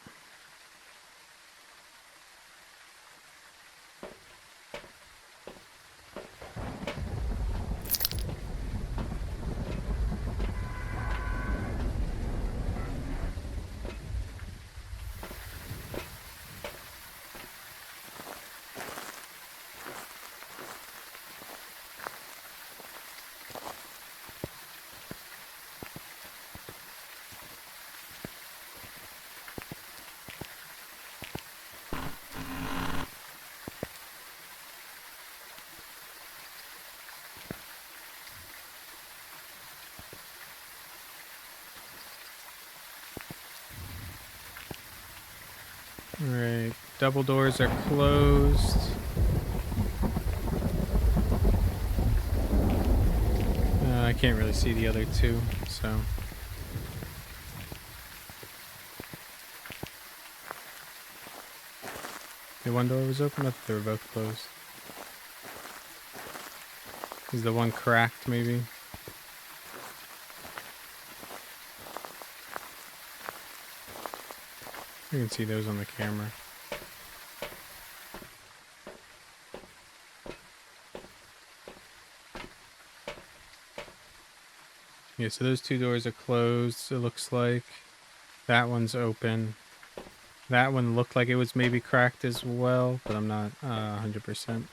Alright, double doors are closed. I can't really see the other two, so. The one door was open, I thought they were both closed. Is the one cracked, maybe? You can see those on the camera. Yeah, so those two doors are closed, it looks like. That one's open. That one looked like it was maybe cracked as well, but I'm not 100%.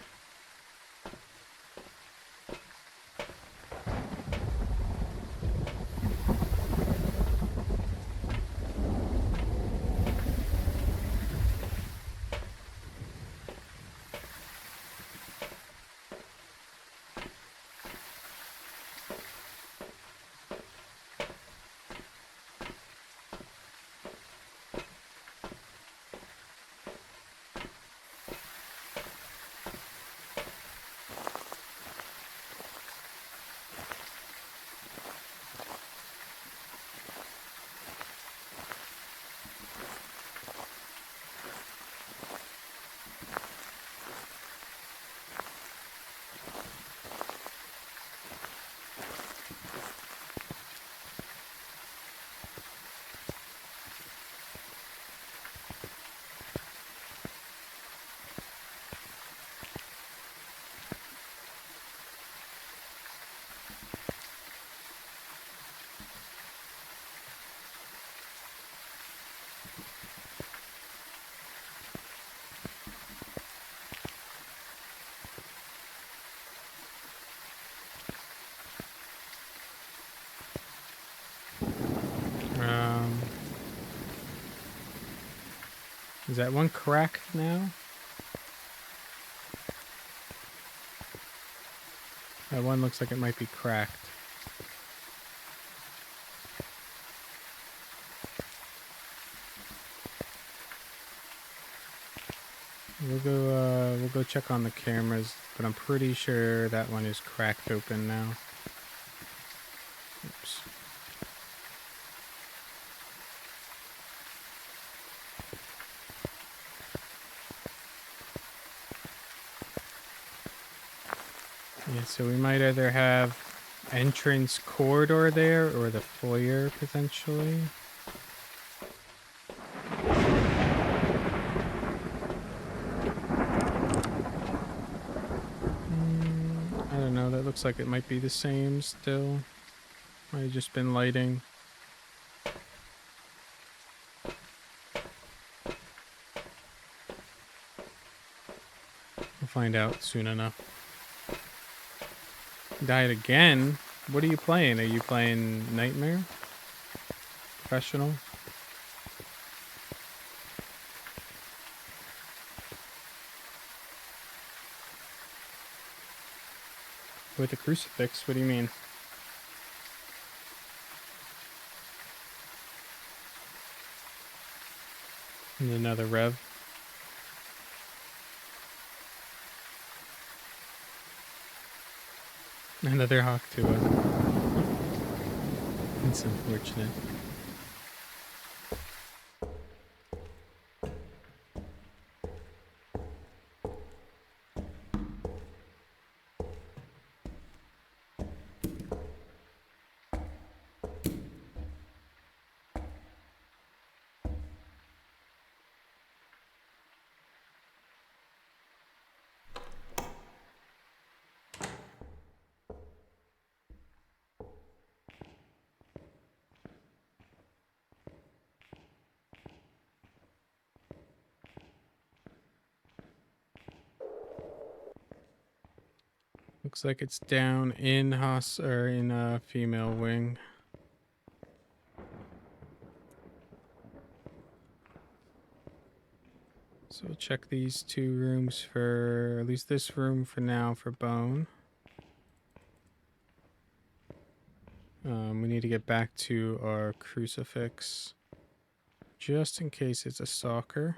Is that one cracked now? That one looks like it might be cracked. We'll go check on the cameras, but I'm pretty sure that one is cracked open now. Oops. Yeah, so we might either have entrance corridor there or the foyer potentially. I don't know, that looks like it might be the same still. Might have just been lighting. We'll find out soon enough. Died again? What are you playing? Are you playing Nightmare? Professional? With a crucifix? What do you mean? And another rev. Another hawk to us. It's unfortunate. Looks like it's down in in female wing. So we'll check these two rooms for, at least this room for now, for bone. We need to get back to our crucifix just in case it's a stalker.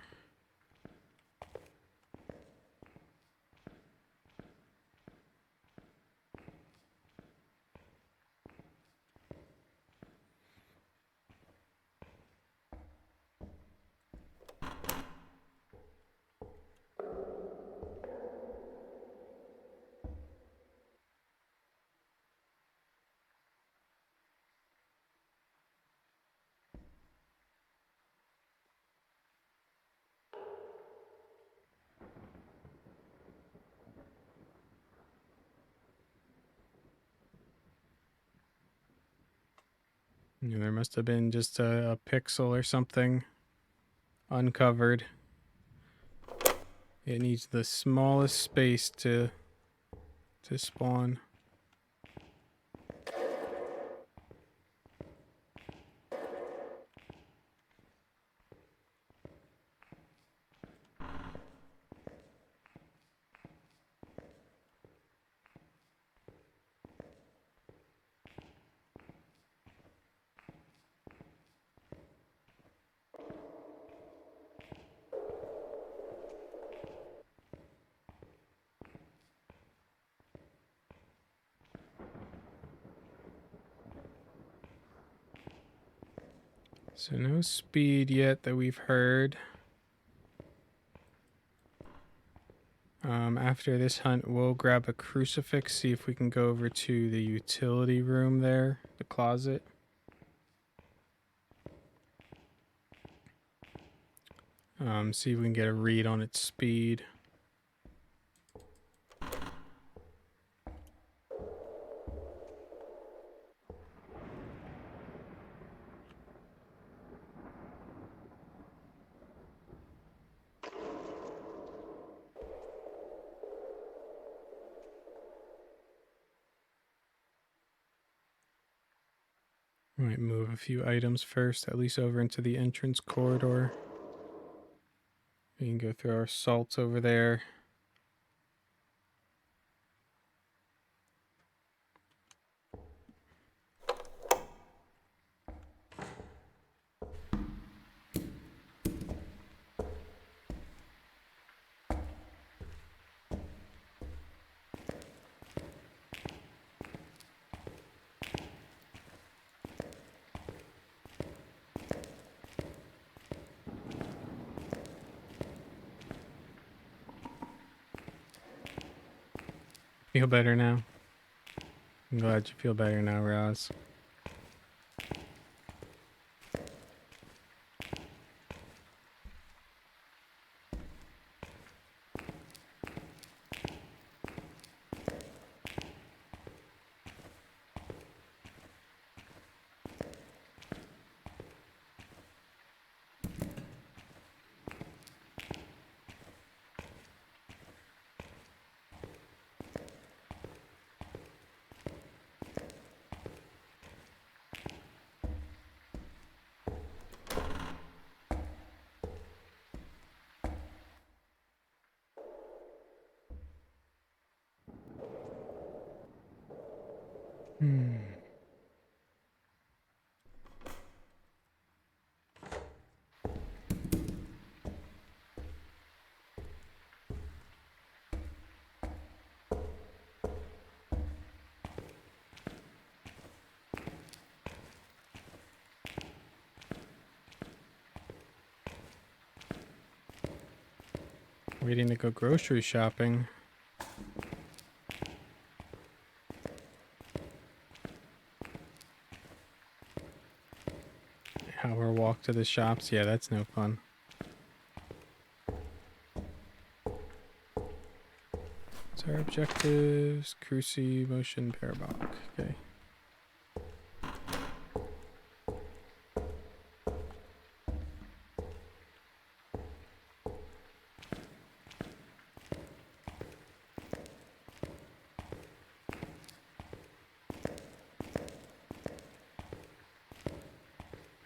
Yeah, there must have been just a pixel or something uncovered. It needs the smallest space to spawn. So no speed yet that we've heard. After this hunt, we'll grab a crucifix, see if we can go over to the utility room there, the closet. See if we can get a read on its speed. Might move a few items first, at least over into the entrance corridor. We can go through our salts over there. Feel better now? I'm glad you feel better now, Roz. Waiting to go grocery shopping. Hour walk to the shops. Yeah, that's no fun. What's our objectives? Cruci, motion, parabolic. Okay.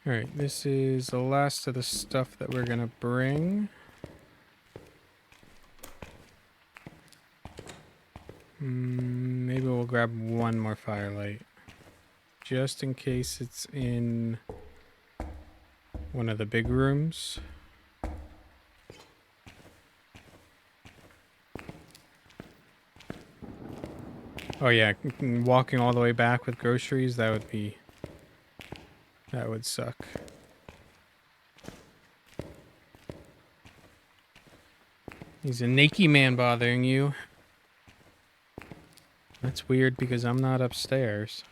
Alright, this is the last of the stuff that we're gonna bring. Maybe we'll grab one more firelight. Just in case it's in one of the big rooms. Oh yeah, walking all the way back with groceries, that would suck. He's a naked man bothering you. That's weird because I'm not upstairs.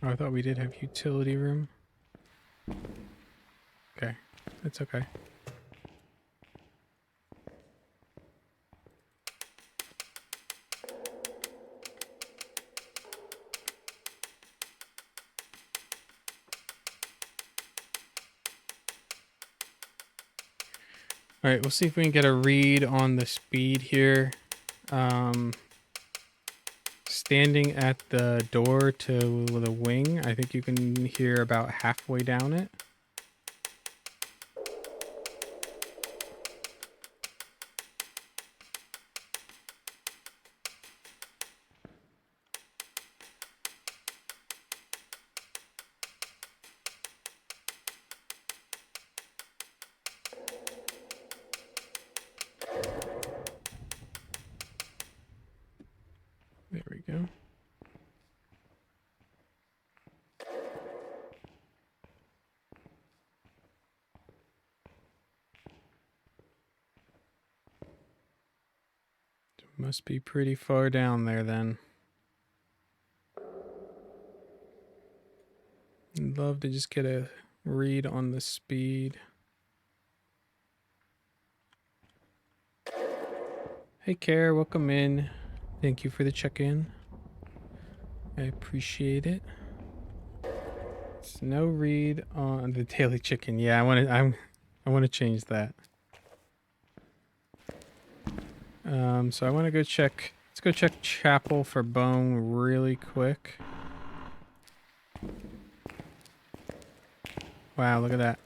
Oh, I thought we did have utility room. Okay, that's okay. All right, we'll see if we can get a read on the speed here. Standing at the door to the wing, I think you can hear about halfway down it. There we go. Must be pretty far down there then. I'd love to just get a read on the speed. Hey, Care, welcome in. Thank you for the check-in. I appreciate it. There's no read on the daily chicken. Yeah, I want to change that. So I want to go check. Let's go check Chapel for bone really quick. Wow, look at that.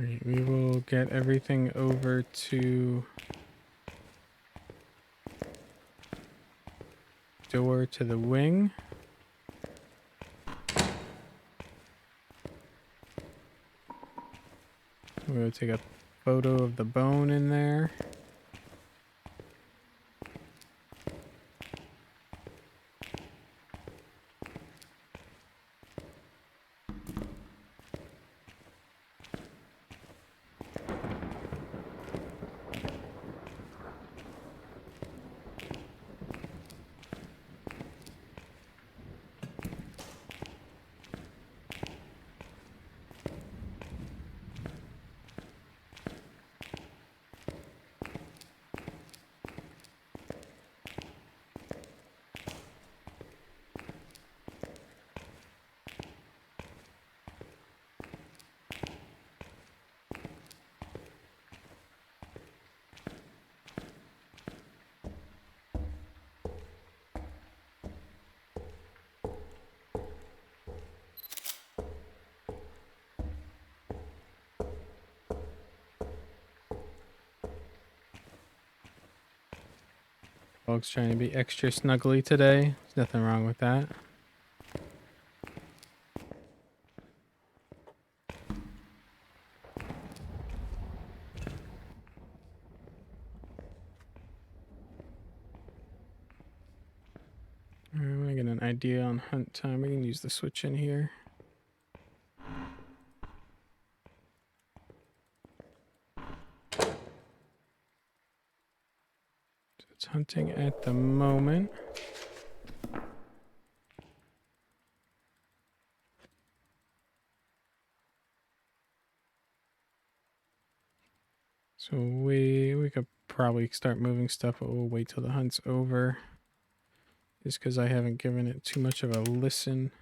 Alright, we will get everything over to door to the wing. We'll take a photo of the bone in there. Dog's trying to be extra snuggly today. There's nothing wrong with that. Alright, I'm gonna get an idea on hunt time. We can use the switch in here. So it's hunting at the moment. So we could probably start moving stuff, but we'll wait till the hunt's over. Just because I haven't given it too much of a listen.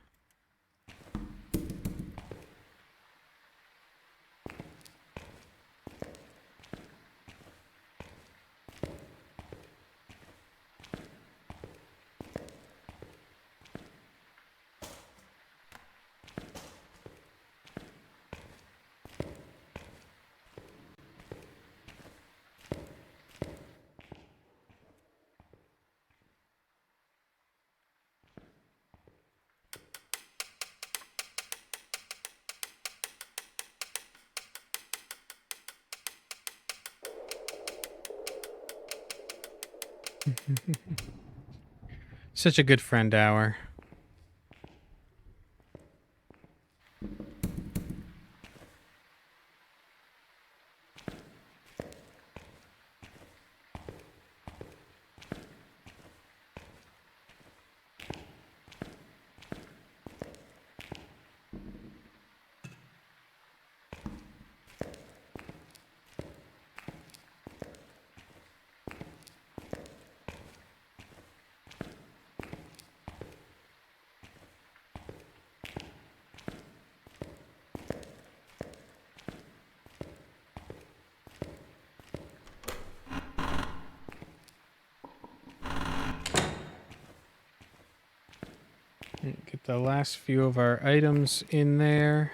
Such a good friend hour. Get the last few of our items in there.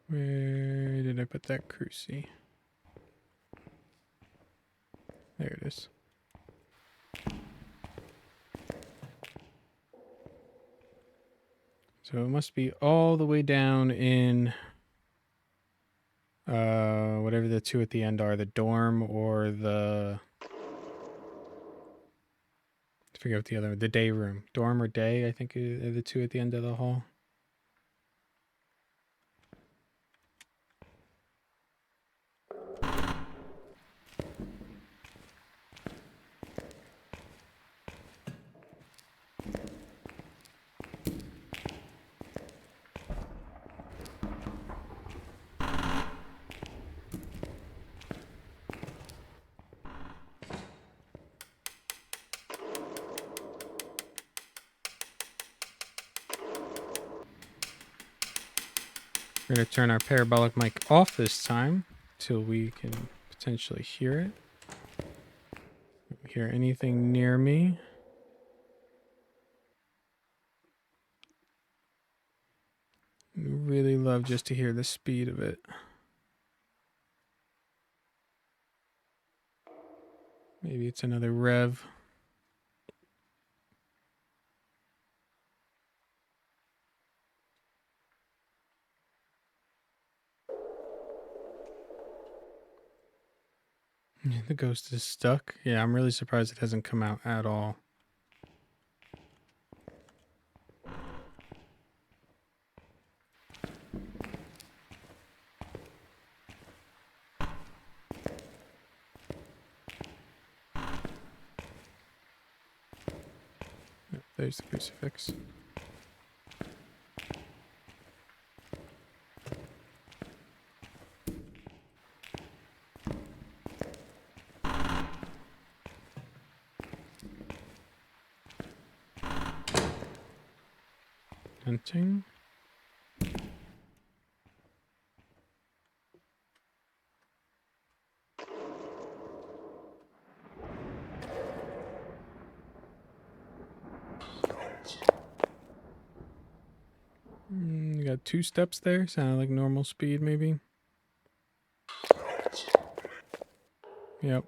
Where did I put that cruci? There it is. So it must be all the way down in whatever the two at the end are, the dorm or the, I forget what the other, the day room. Dorm or day, I think are the two at the end of the hall. We're going to turn our parabolic mic off this time till we can potentially hear it. Don't hear anything near me. Really love just to hear the speed of it. Maybe it's another rev. The ghost is stuck. Yeah, I'm really surprised it hasn't come out at all. Oh, there's the crucifix. Hunting. You got 2 steps there. Sounded like normal speed, maybe. Yep.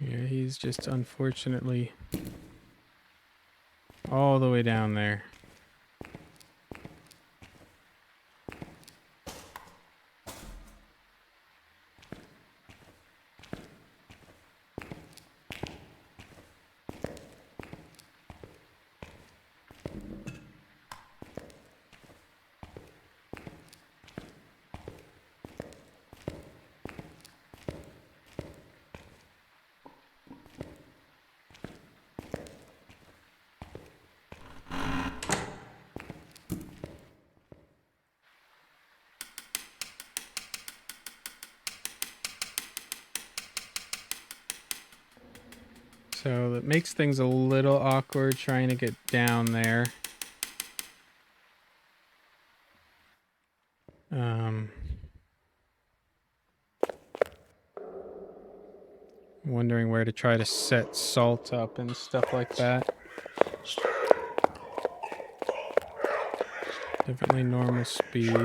Yeah, he's just unfortunately all the way down there. So that makes things a little awkward trying to get down there. Wondering where to try to set salt up and stuff like that. Definitely normal speed.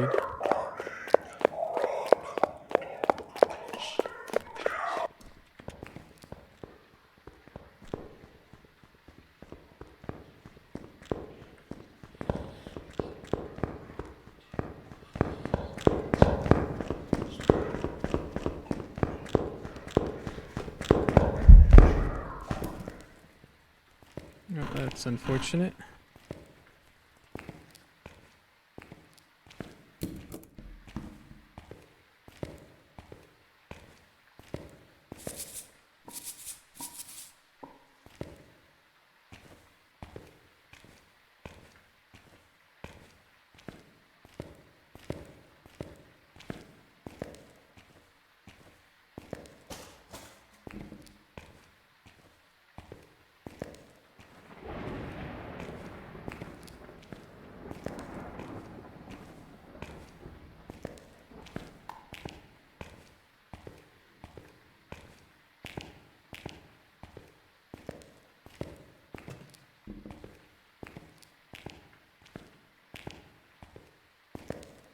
Oh, that's unfortunate.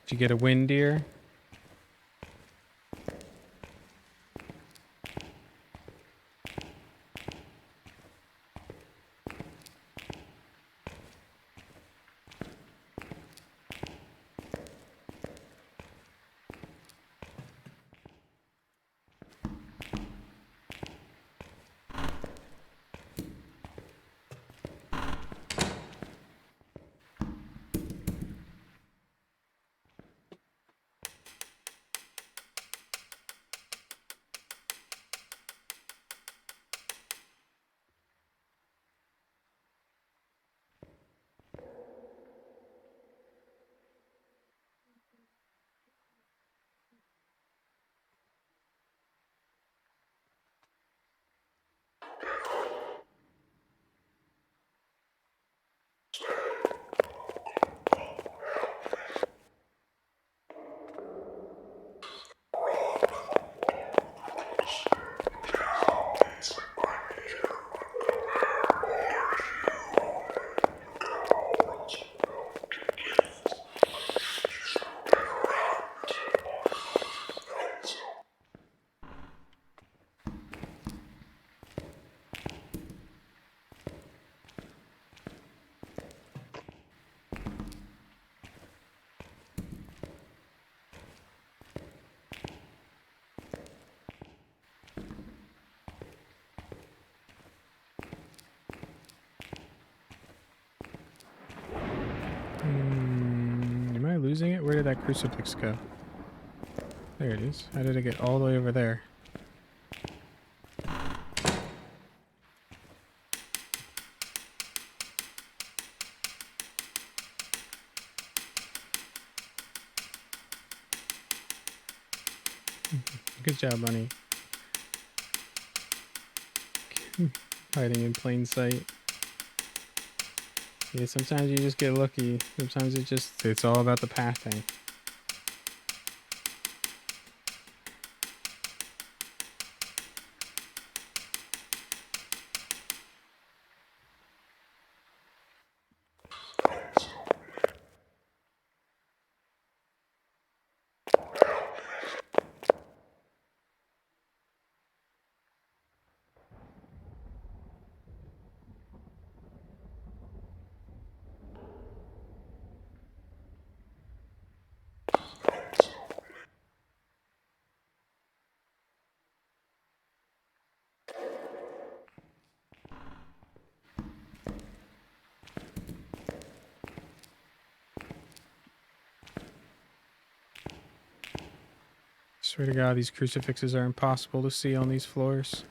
Did you get a wind deer? Am I losing it? Where did that crucifix go? There it is. How did it get all the way over there? Good job, bunny. Hiding in plain sight. Yeah, sometimes you just get lucky. Sometimes it's all about the pathing. Swear to God, these crucifixes are impossible to see on these floors.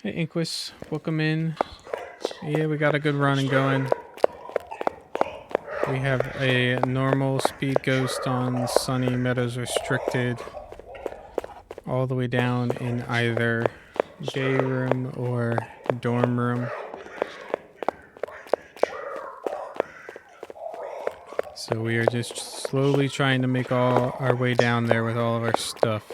Hey, Inquis, welcome in. Yeah, we got a good run and going. We have a normal speed ghost on Sunny Meadows Restricted, all the way down in either day room or dorm room. So we are just slowly trying to make all our way down there with all of our stuff.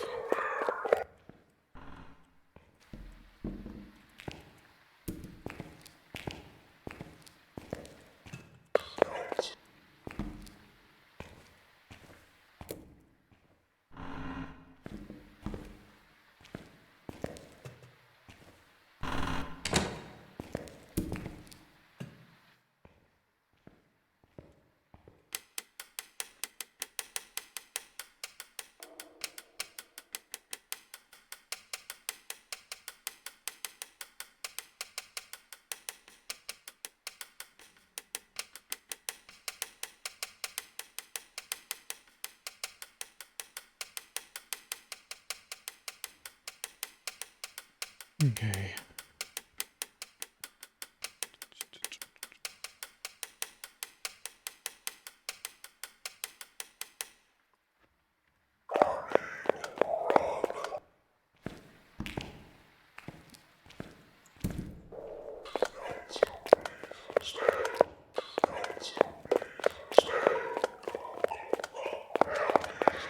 Okay.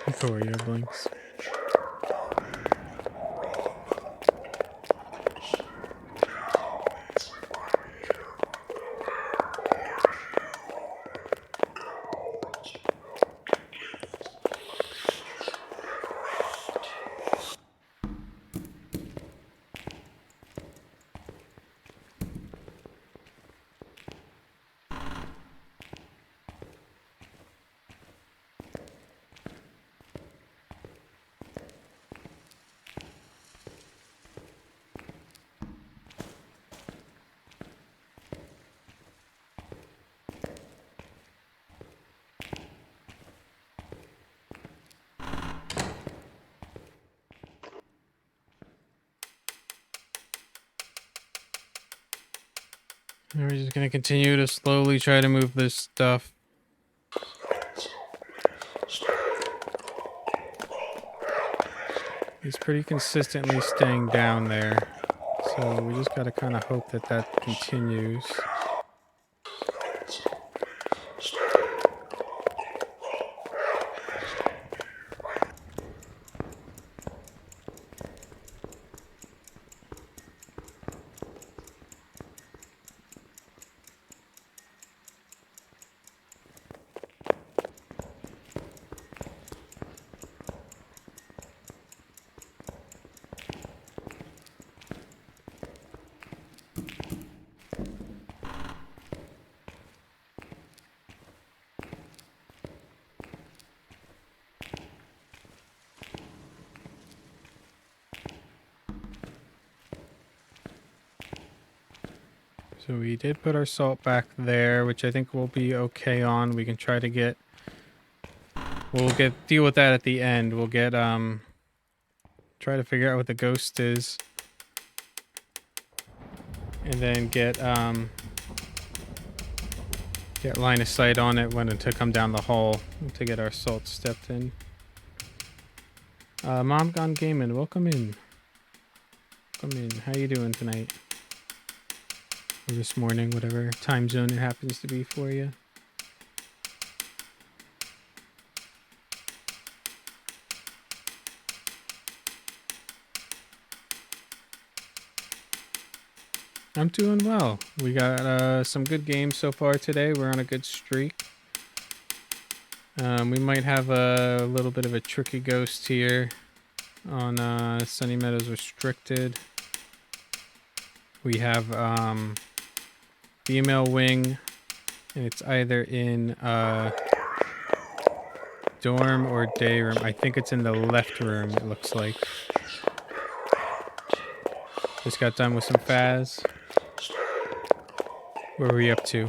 Victoria blinks. And we're just gonna continue to slowly try to move this stuff. He's pretty consistently staying down there, so we just gotta kind of hope that that continues. So we did put our salt back there, which I think we'll be okay on. We can try to get... We'll deal with that at the end. We'll get, try to figure out what the ghost is. And then get line of sight on it when to come down the hall to get our salt stepped in. Mom Gone Gaming, welcome in. Welcome in. How you doing tonight? Or this morning, whatever time zone it happens to be for you. I'm doing well. We got some good games so far today. We're on a good streak. We might have a little bit of a tricky ghost here. on Sunny Meadows Restricted. We have female wing, and it's either in dorm or day room. I think it's in the left room, it looks like. Just got done with some Faz. Where are we up to?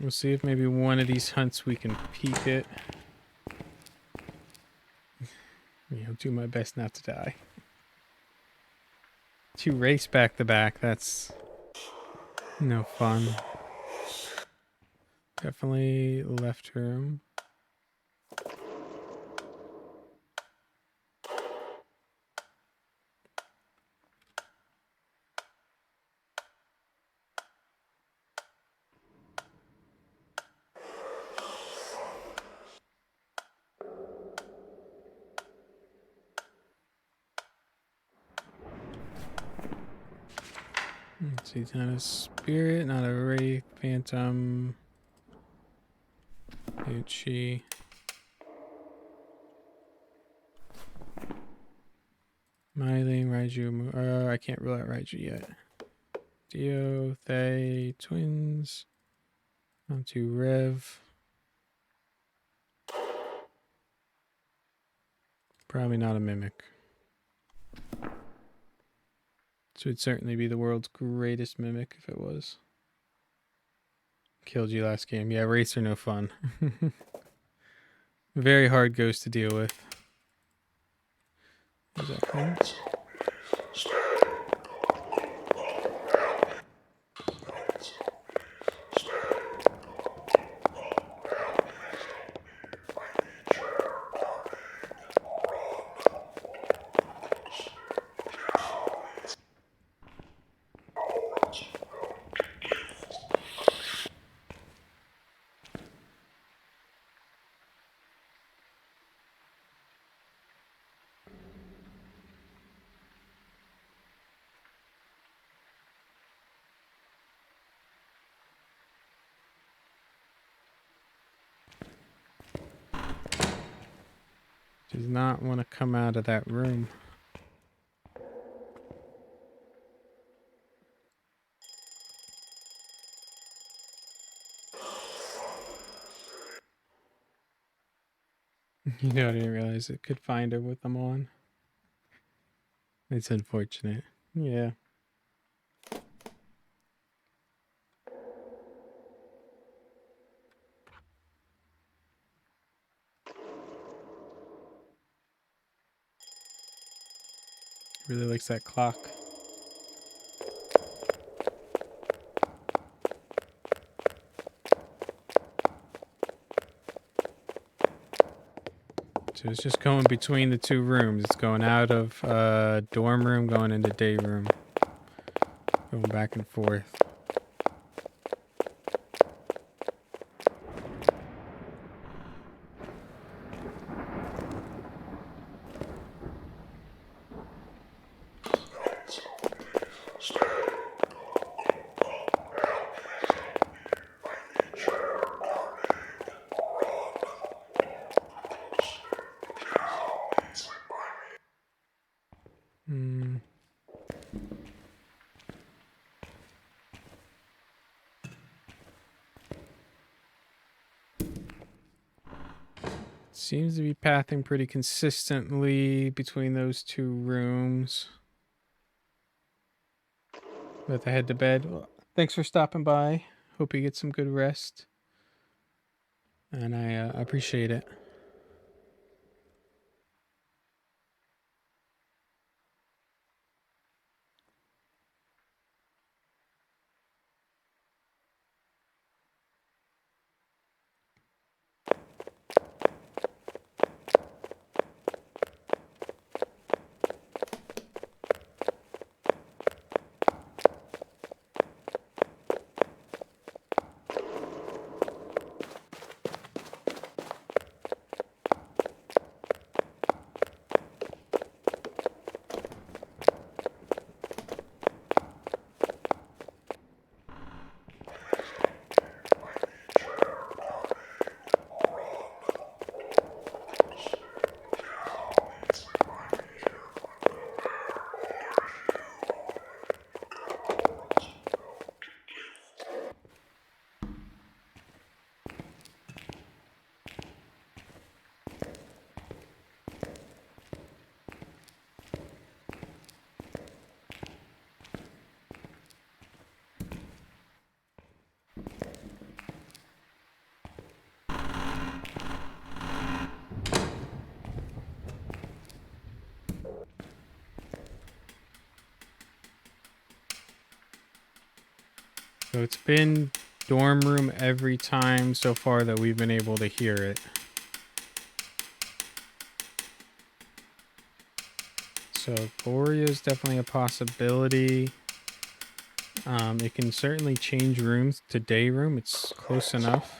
We'll see if maybe one of these hunts we can peek it. I'll do my best not to die. To race back to back, that's no fun. Definitely left room. Let's see, it's not a spirit, not a wraith, phantom, Banshee. Myling, Raiju, I can't rule out Raiju yet. Dio, Thay, twins. On to Rev. Probably not a mimic. This would certainly be the world's greatest mimic if it was. Killed you last game. Yeah, wraiths are no fun. Very hard ghost to deal with. Is that cool? Does not want to come out of that room. You know, I didn't realize it could find her with them on. It's unfortunate. Yeah. Really likes that clock. So it's just going between the two rooms. It's going out of dorm room, going into day room. Going back and forth. Seems to be pathing pretty consistently between those two rooms. About to head to bed. Well, thanks for stopping by. Hope you get some good rest. And I appreciate it. So it's been dorm room every time so far that we've been able to hear it. So Borea is definitely a possibility. It can certainly change rooms to day room. It's close enough.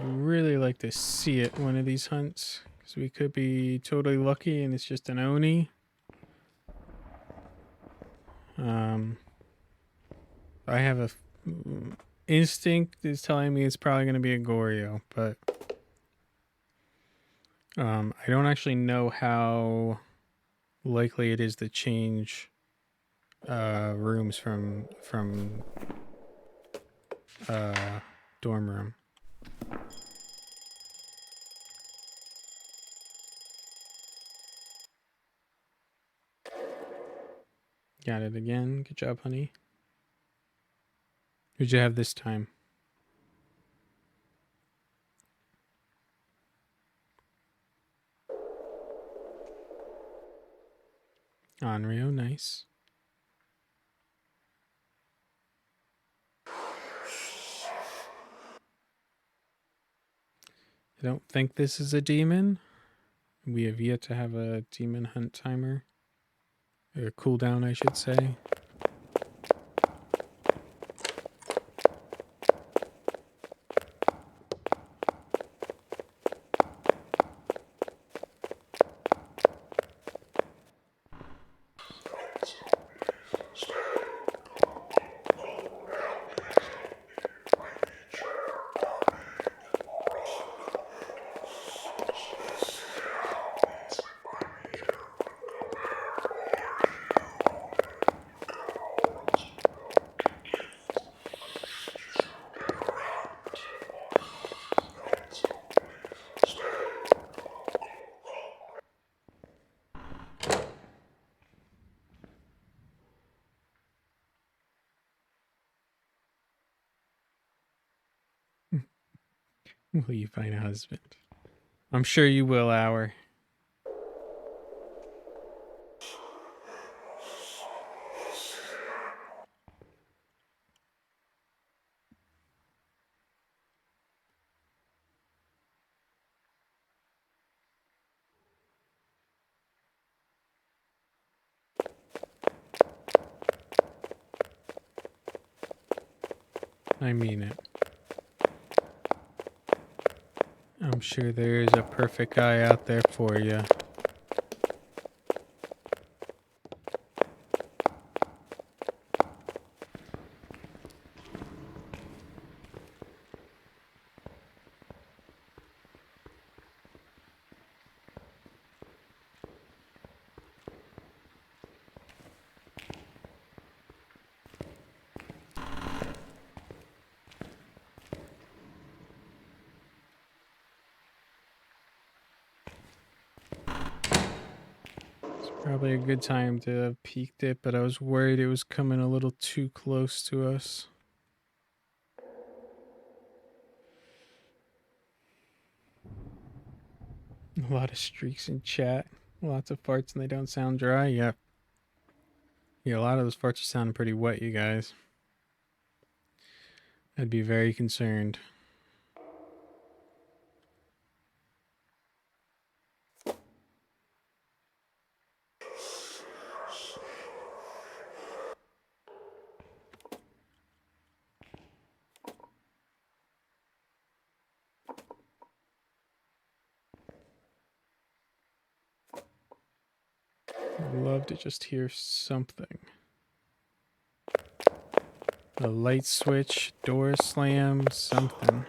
Really like to see it one of these hunts, because we could be totally lucky and it's just an Oni. I have a instinct is telling me it's probably going to be a Goryo, but I don't actually know how likely it is to change rooms from dorm room. Got it again. Good job, honey. Who'd you have this time? Onryo, nice. I don't think this is a demon. We have yet to have a demon hunt timer. Or cooldown, I should say. Will you find a husband? I'm sure you will, Hour. I mean it. I'm sure there is a perfect guy out there for you. Probably a good time to have peeked it, but I was worried it was coming a little too close to us. A lot of streaks in chat. Lots of farts and they don't sound dry. Yep. Yeah, a lot of those farts are sounding pretty wet, you guys. I'd be very concerned. I'd love to just hear something. A light switch, door slam, something.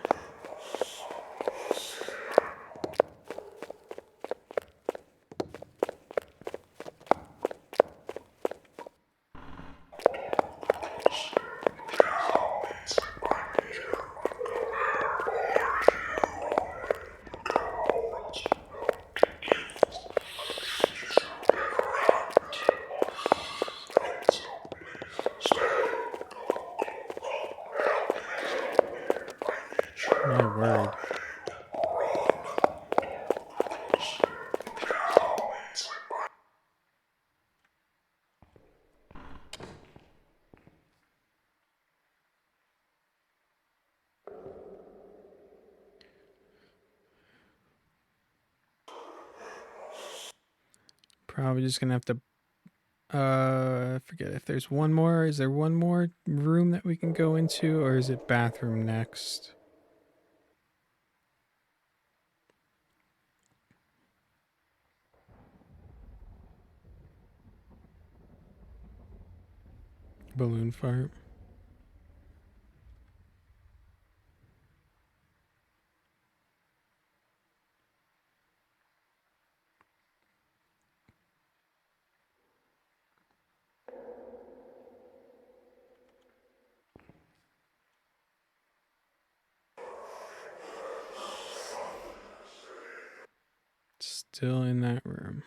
My word. Probably just gonna have to I forget if there's one more. Is there one more room that we can go into, or is it bathroom next? Balloon fart. Still in that room.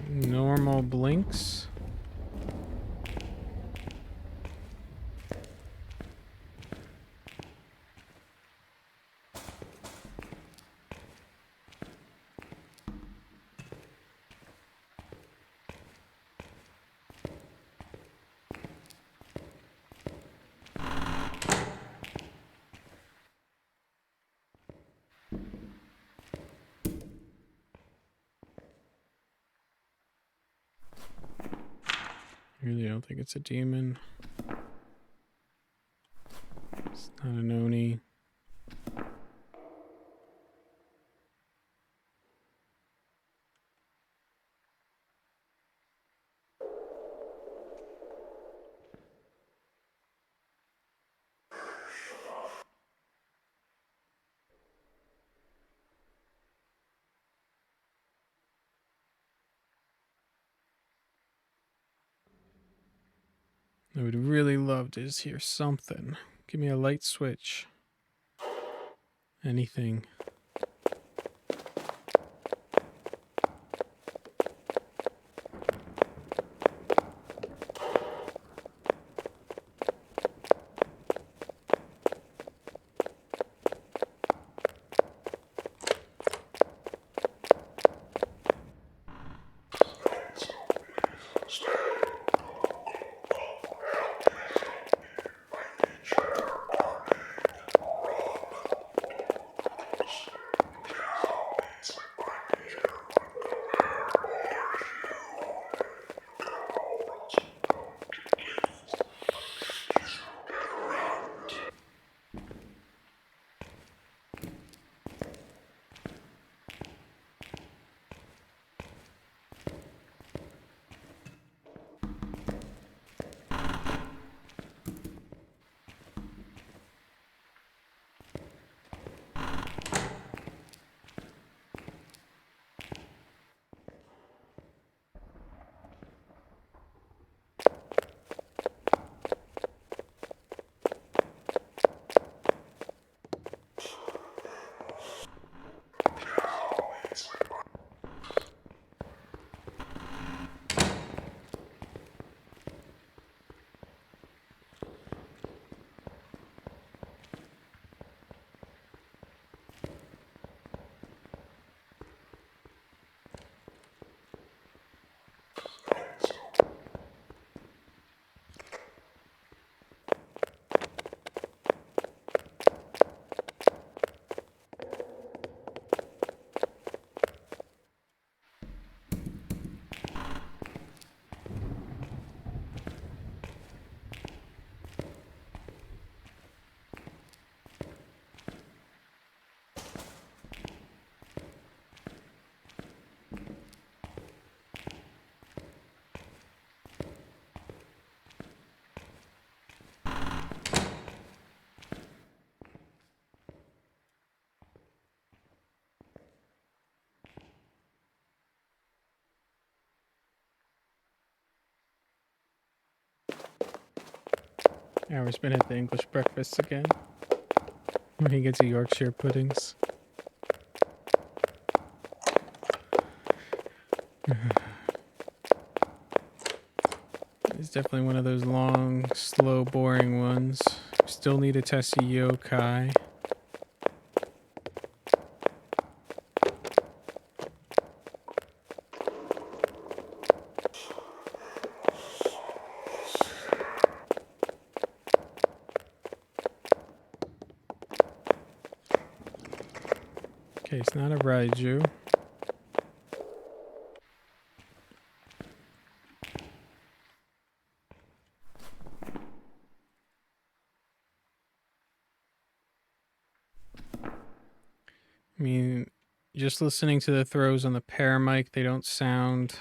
Normal blinks. I really don't think it's a demon. It's not an Oni. I would really love to just hear something. Give me a light switch. Anything. Hour's been at the English breakfast again. When he gets a Yorkshire puddings. It's definitely one of those long, slow, boring ones. Still need to test a yokai. Okay, it's not a Raiju. I mean, just listening to the throws on the paramic, they don't sound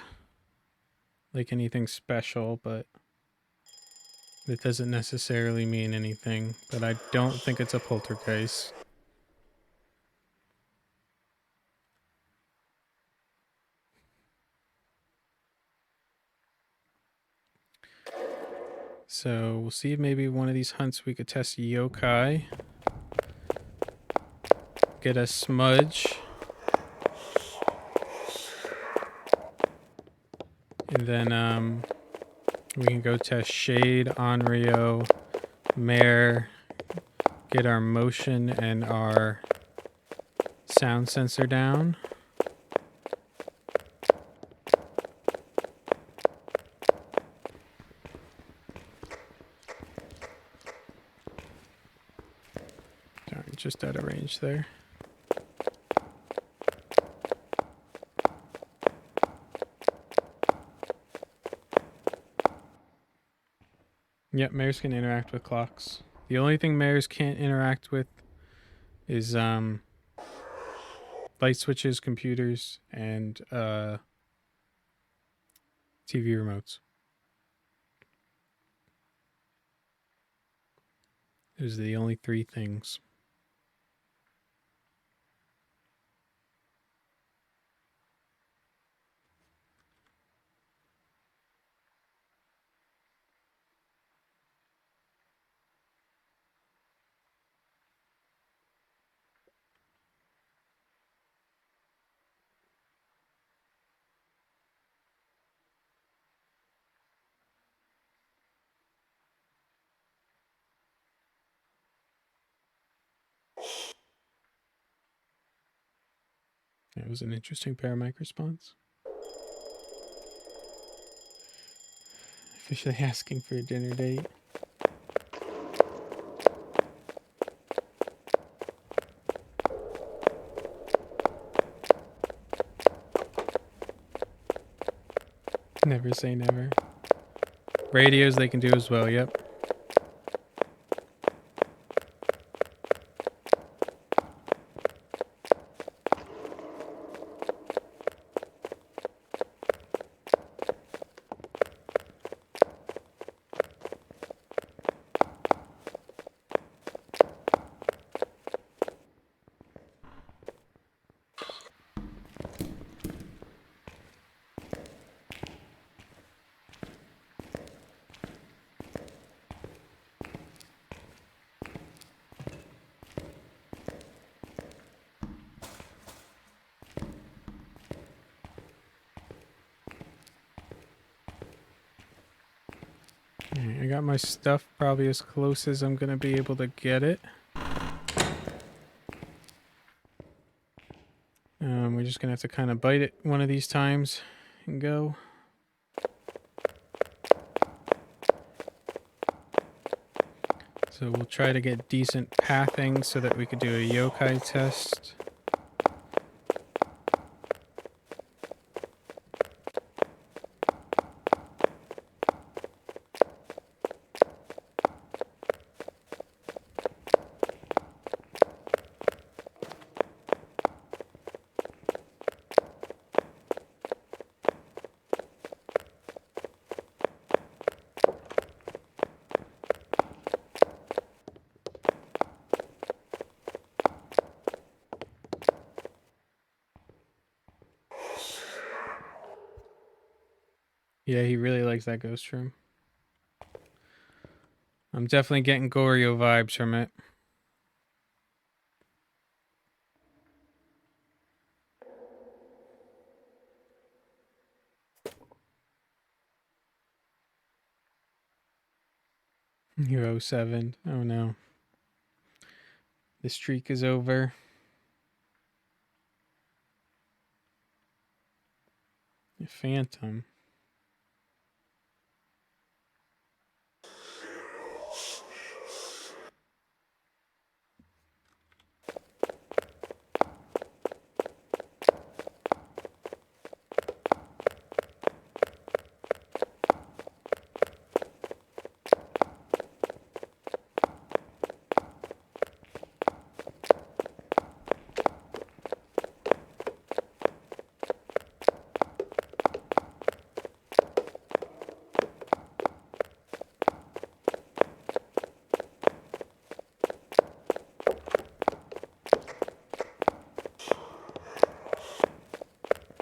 like anything special, but that doesn't necessarily mean anything. But I don't think it's a poltergeist. So we'll see if maybe one of these hunts we could test yokai. Get a smudge. And then we can go test Shade, Onryo, Mare, get our motion and our sound sensor down. Darn, just out of range there. Yep, mares can interact with clocks. The only thing mares can't interact with is light switches, computers, and TV remotes. Those are the only three things. That was an interesting paramic response. Officially asking for a dinner date. Never say never. Radios they can do as well, yep. I got my stuff probably as close as I'm gonna be able to get it. We're just gonna have to kind of bite it one of these times and go. So we'll try to get decent pathing so that we could do a yokai test. Yeah, he really likes that ghost room. I'm definitely getting Goryo vibes from it. Hero 7. Oh no. The streak is over. Phantom.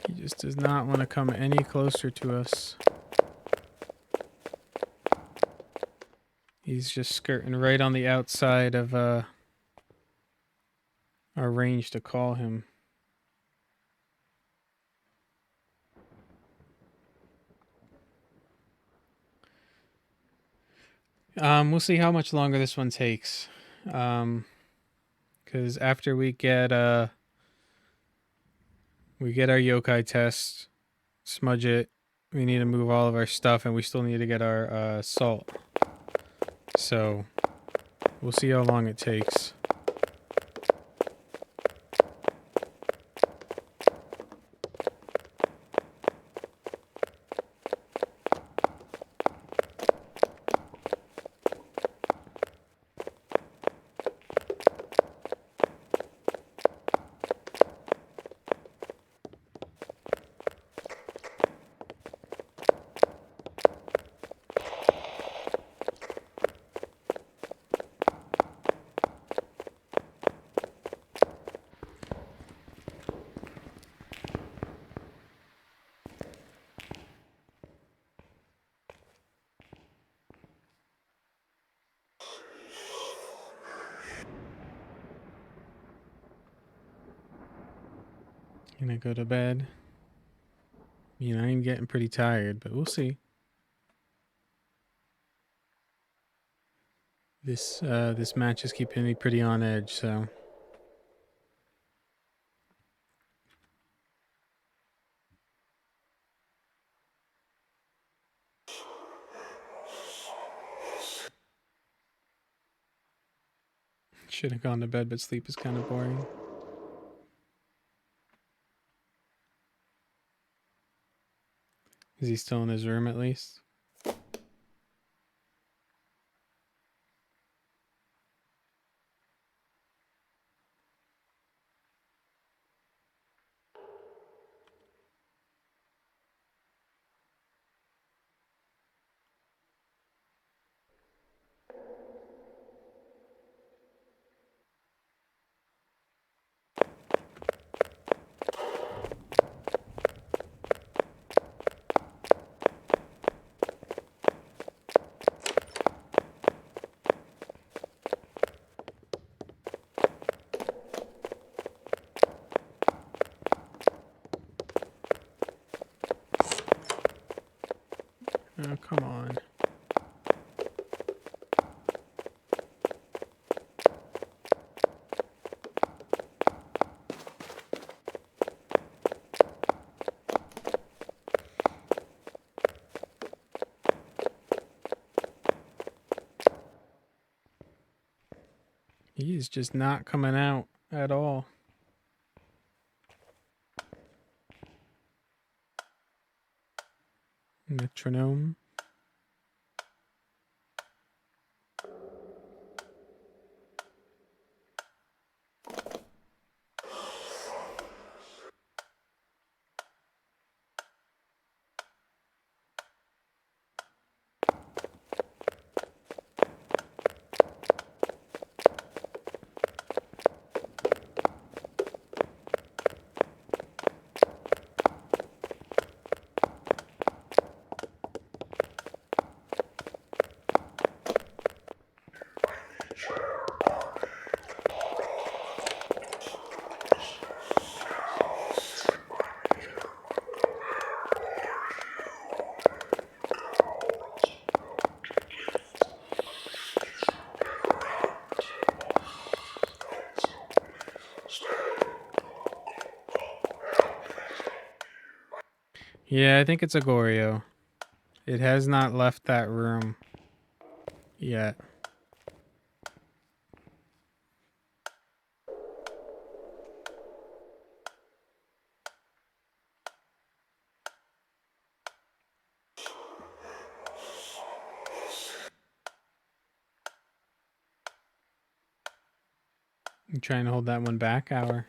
He just does not want to come any closer to us. He's just skirting right on the outside of our range to call him. We'll see how much longer this one takes. Because after we get our yokai test, smudge it, we need to move all of our stuff, and we still need to get our salt. So we'll see how long it takes. Gonna go to bed. You know, I'm getting pretty tired, but we'll see. This match is keeping me pretty on edge, so. Should have gone to bed, but sleep is kind of boring. Is he still in his room at least? Oh, come on. He is just not coming out at all. Metronome. Yeah, I think it's a Goryo. It has not left that room yet. I'm trying to hold that one back, hour.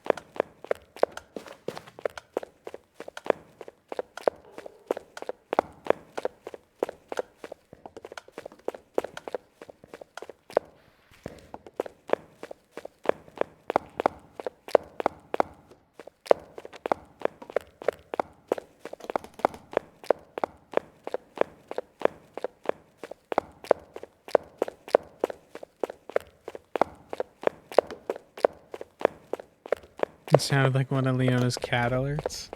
It sounded like one of Leona's cat alerts.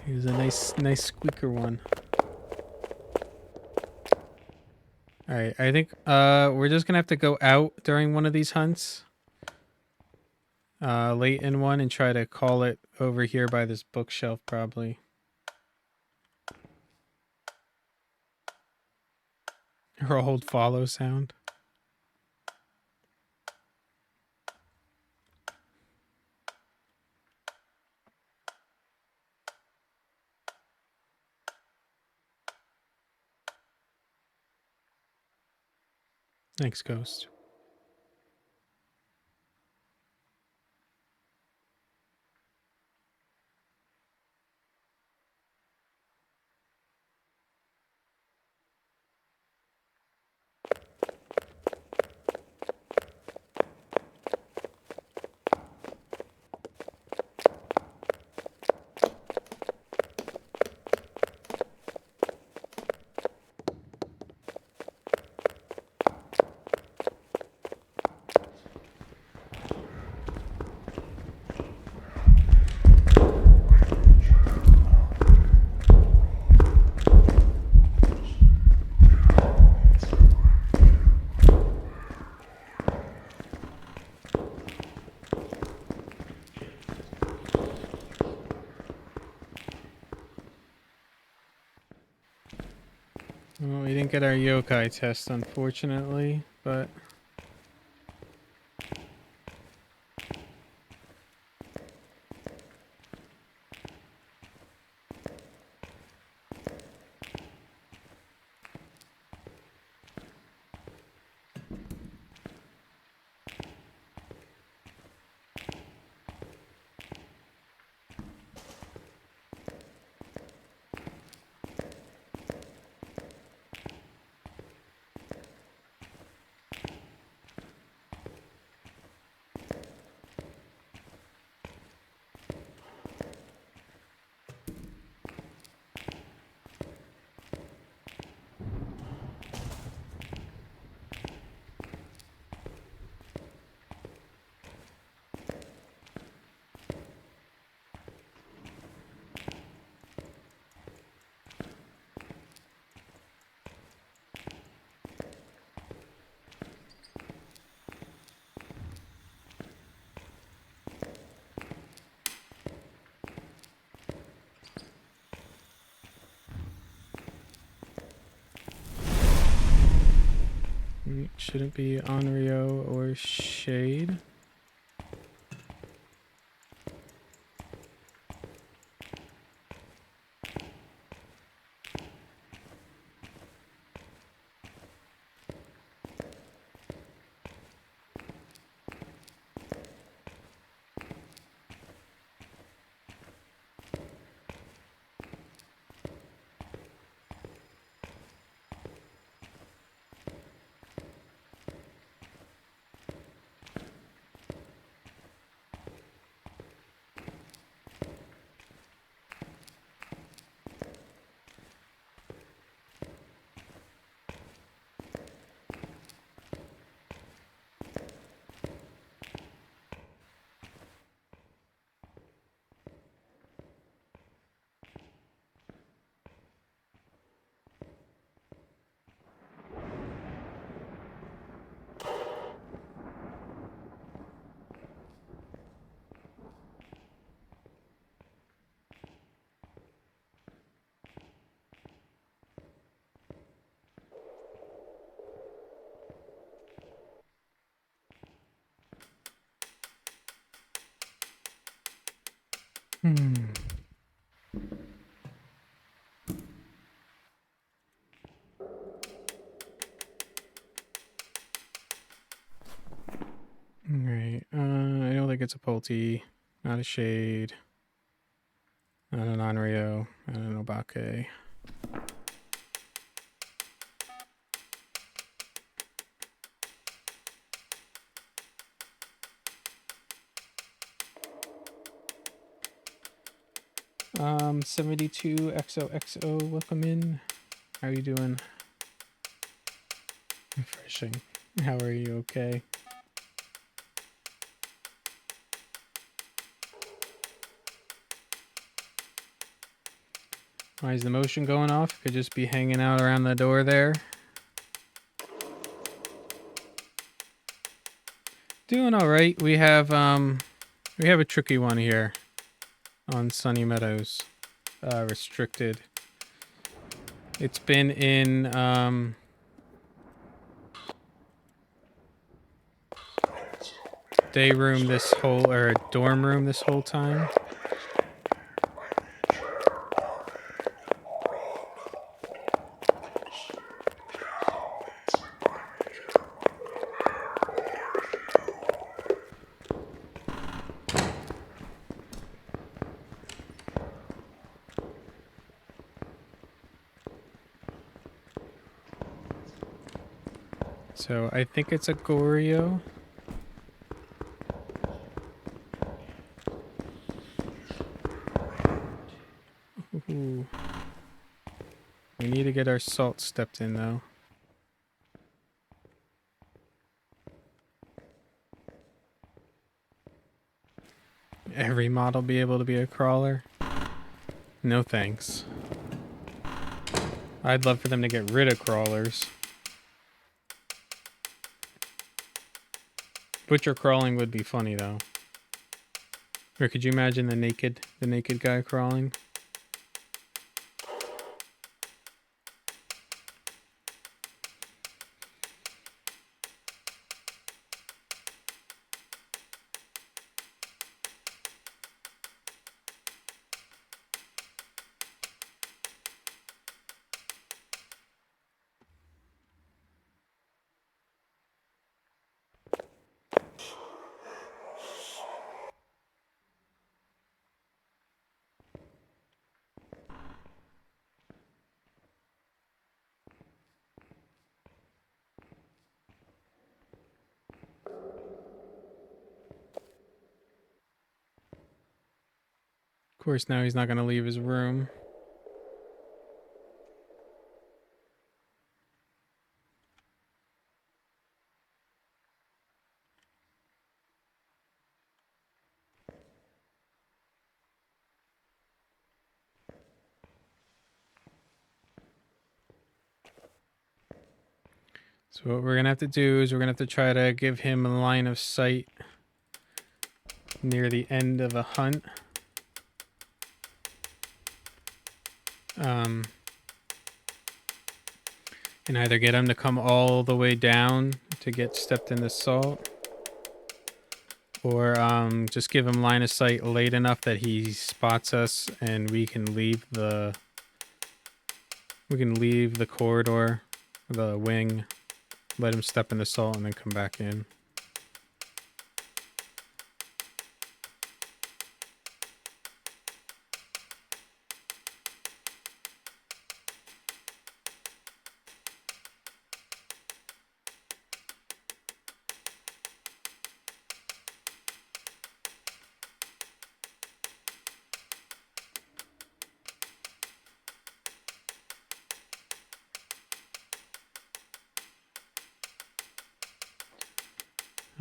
He was a nice squeaker one. Alright, I think we're just gonna have to go out during one of these hunts. Late in one and try to call it over here by this bookshelf probably. Her old follow sound. Thanks, Ghost. Well, we didn't get our yokai test, unfortunately, but... It shouldn't be Onryo or Shade. Alright, I don't think it's a Pulte, not a Shade, not an Onryo, not an Obake. Um, 72XOXO, welcome in. How are you doing? Refreshing. How are you? Okay. Why is the motion going off? Could just be hanging out around the door there. Doing all right. We have a tricky one here on Sunny Meadows. Restricted. It's been in day room this whole, or dorm room this whole time. So I think it's a Goryo. Ooh. We need to get our salt stepped in though. Every mod will be able to be a crawler. No thanks. I'd love for them to get rid of crawlers. Butcher crawling would be funny though. Or could you imagine the naked guy crawling? Of course, now he's not going to leave his room. So what we're going to have to do is we're going to have to try to give him a line of sight near the end of a hunt. And either get him to come all the way down to get stepped in the salt, or just give him line of sight late enough that he spots us and we can leave the corridor, the wing, let him step in the salt and then come back in.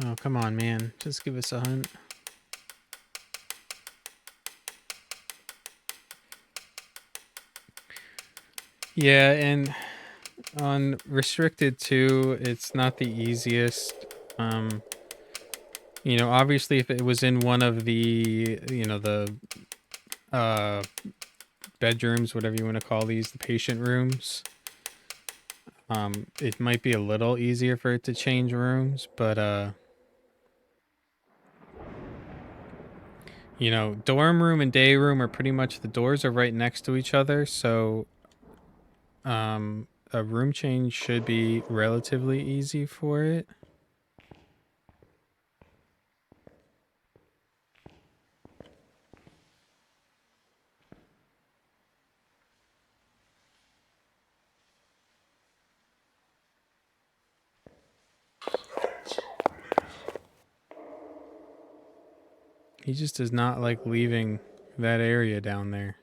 Oh, come on, man. Just give us a hunt. Yeah, and on restricted too, it's not the easiest. You know, obviously if it was in one of the, the bedrooms, whatever you want to call these, the patient rooms, it might be a little easier for it to change rooms, but you know, dorm room and day room are pretty much, the doors are right next to each other, so a room change should be relatively easy for it. He just does not like leaving that area down there.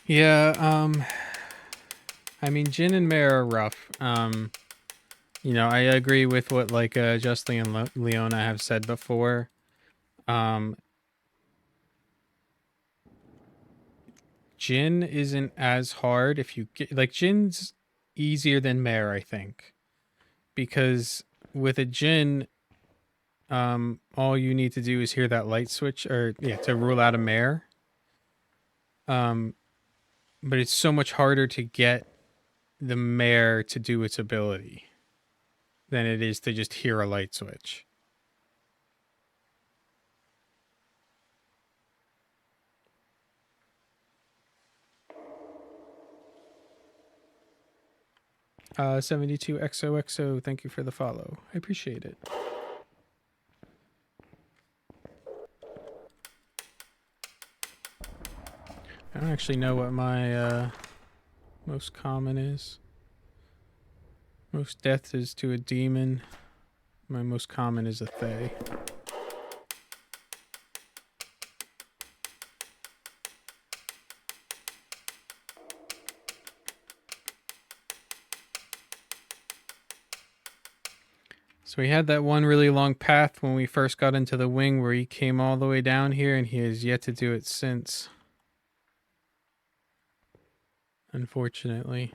Yeah, I mean, Jin and Mare are rough. You know, I agree with what like Justly and Leona have said before. Jin isn't as hard if you get, like, Jin's easier than Mare, I think, because with a Jin, all you need to do is hear that light switch, or yeah, to rule out a Mare. But it's so much harder to get the Mare to do its ability than it is to just hear a light switch. 72 XOXO, thank you for the follow. I appreciate it. I don't actually know what my most common is. Most death is to a demon. My most common is a Thay. So we had that one really long path when we first got into the wing where he came all the way down here, and he has yet to do it since. Unfortunately.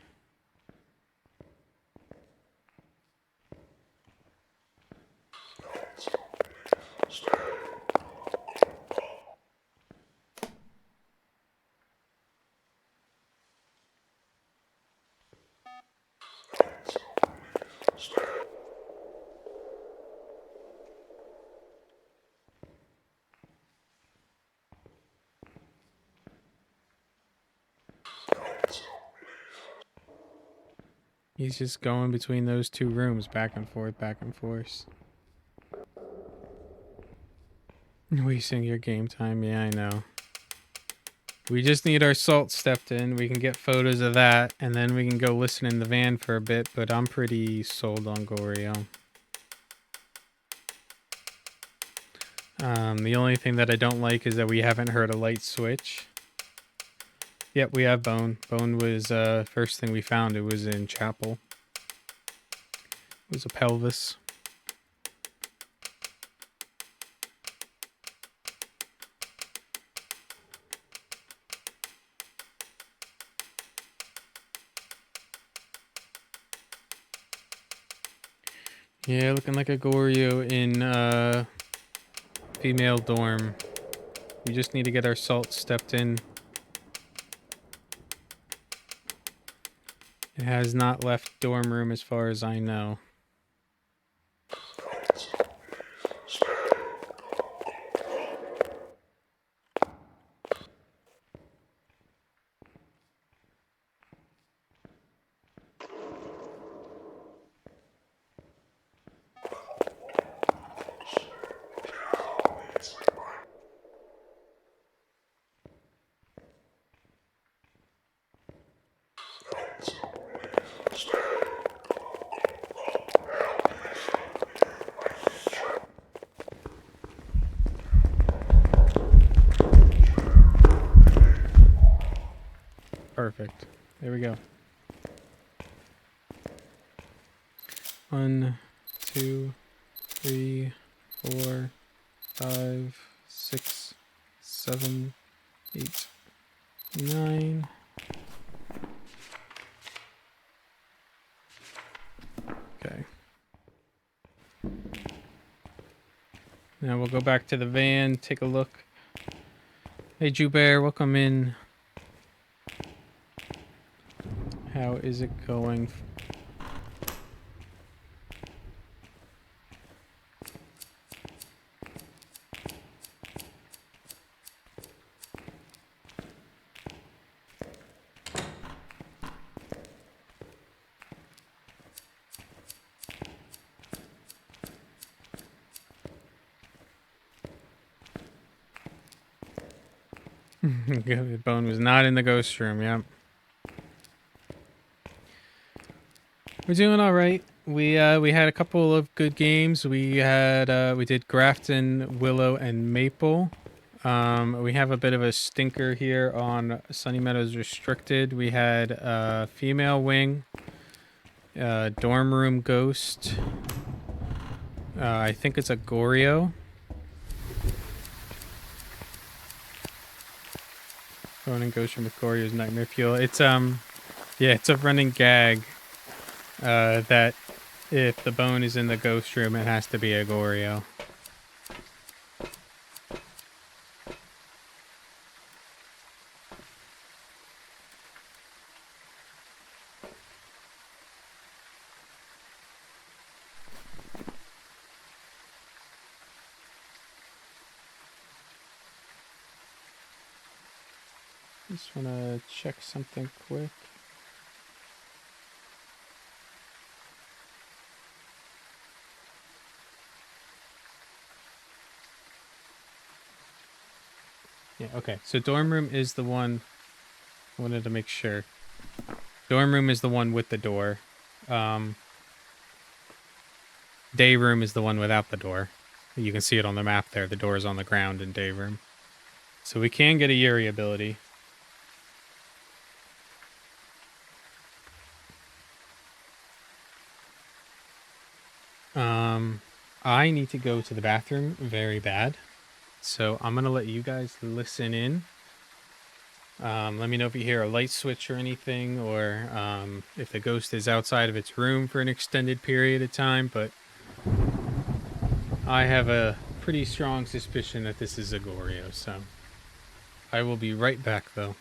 He's just going between those two rooms, back and forth, back and forth. Wasting your game time, yeah, I know. We just need our salt stepped in. We can get photos of that, and then we can go listen in the van for a bit, but I'm pretty sold on Goryo. The only thing that I don't like is that we haven't heard a light switch. Yep, we have Bone. Bone was first thing we found. It was in Chapel. It was a pelvis. Yeah, looking like a Goryo in female dorm. We just need to get our salt stepped in. It has not left dorm room as far as I know. Perfect. There we go. 1, 2, 3, 4, 5, 6, 7, 8, 9. Okay. And we'll go back to the van, take a look. Hey, Bear, welcome in. How is it going? Good. Bone was not in the ghost room. Yep. We're doing all right. We had a couple of good games. We did Grafton, Willow, and Maple. We have a bit of a stinker here on Sunny Meadows Restricted. We had Female Wing, Dorm Room Ghost. I think it's a Goryo. Bone and Ghost Room with Goryo's Nightmare Fuel. It's it's a running gag. That if the bone is in the ghost room, it has to be a Goryo. Just want to check something quick. Yeah, okay. So dorm room is the one. I wanted to make sure. Dorm room is the one with the door. Day room is the one without the door. You can see it on the map there. The door is on the ground in day room. So we can get a Yuri ability. I need to go to the bathroom very bad. So I'm going to let you guys listen in. Let me know if you hear a light switch or anything, or if the ghost is outside of its room for an extended period of time, but I have a pretty strong suspicion that this is a Goryo, so I will be right back, though.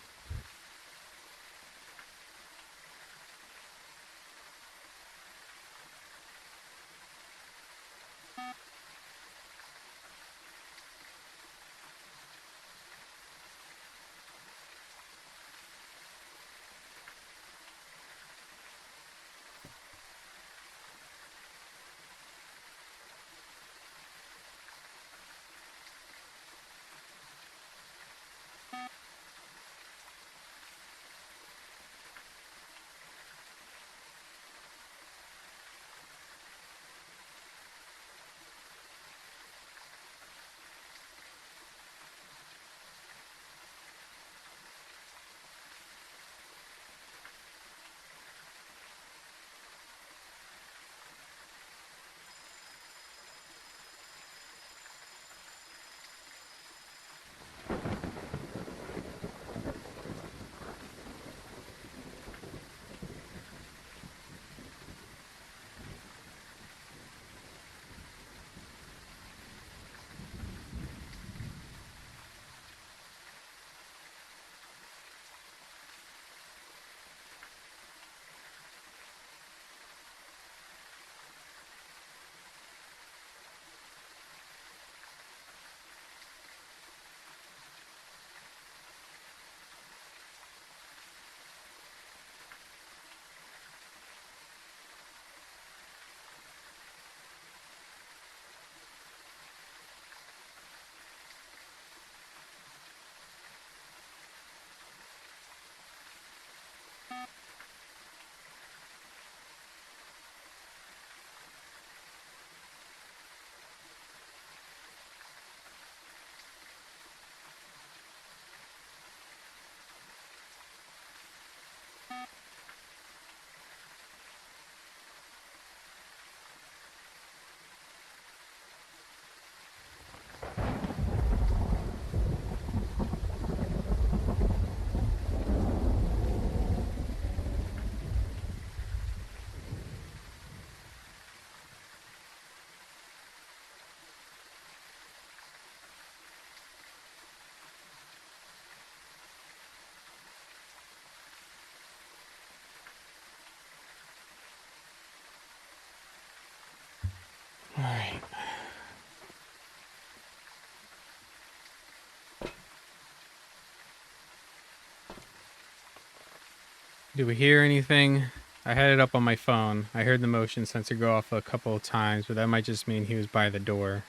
Do we hear anything? I had it up on my phone. I heard the motion sensor go off a couple of times, but that might just mean he was by the door.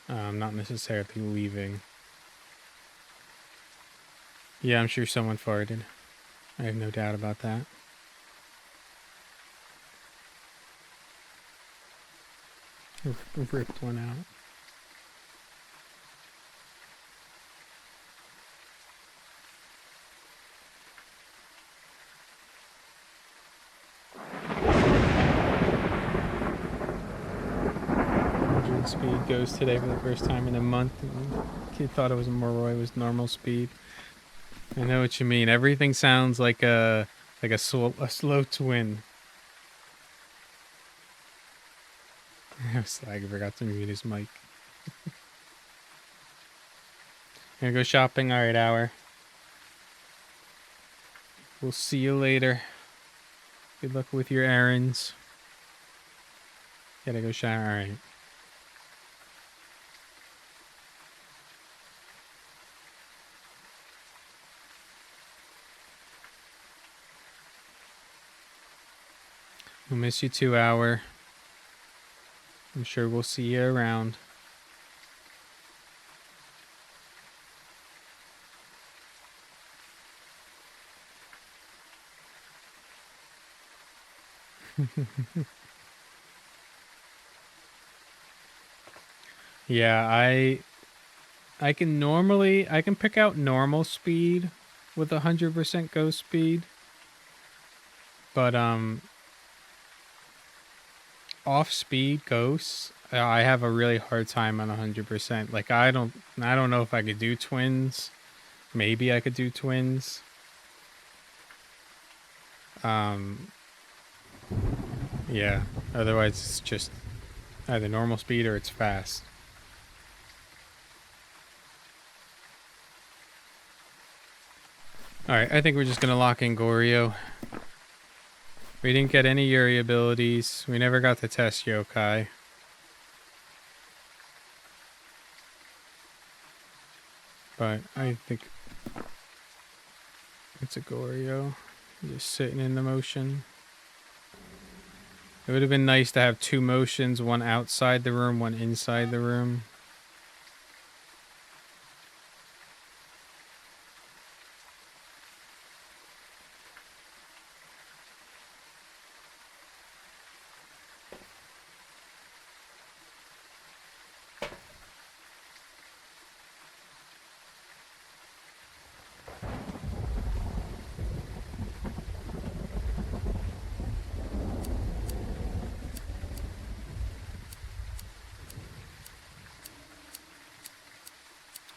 Not necessarily leaving. Yeah, I'm sure someone farted. I have no doubt about that. Ripped one out. Speed goes today for the first time in a month. Kid thought it was Moroi, was normal speed. I know what you mean. Everything sounds like a slow twin. I was like, I forgot to mute his mic. Gonna go shopping. All right, hour. We'll see you later. Good luck with your errands. Gotta go shower. All right. We'll miss you 2 hour. I'm sure we'll see you around. Yeah, I can pick out normal speed with 100% ghost speed, but off speed ghosts, I have a really hard time on 100%. Like I don't know if I could do twins. Maybe I could do twins. Yeah. Otherwise, it's just either normal speed or it's fast. All right, I think we're just gonna lock in Goryo. We didn't get any Yuri abilities. We never got to test yokai. But I think it's a Goryo. Just sitting in the motion. It would have been nice to have 2 motions, one outside the room, one inside the room.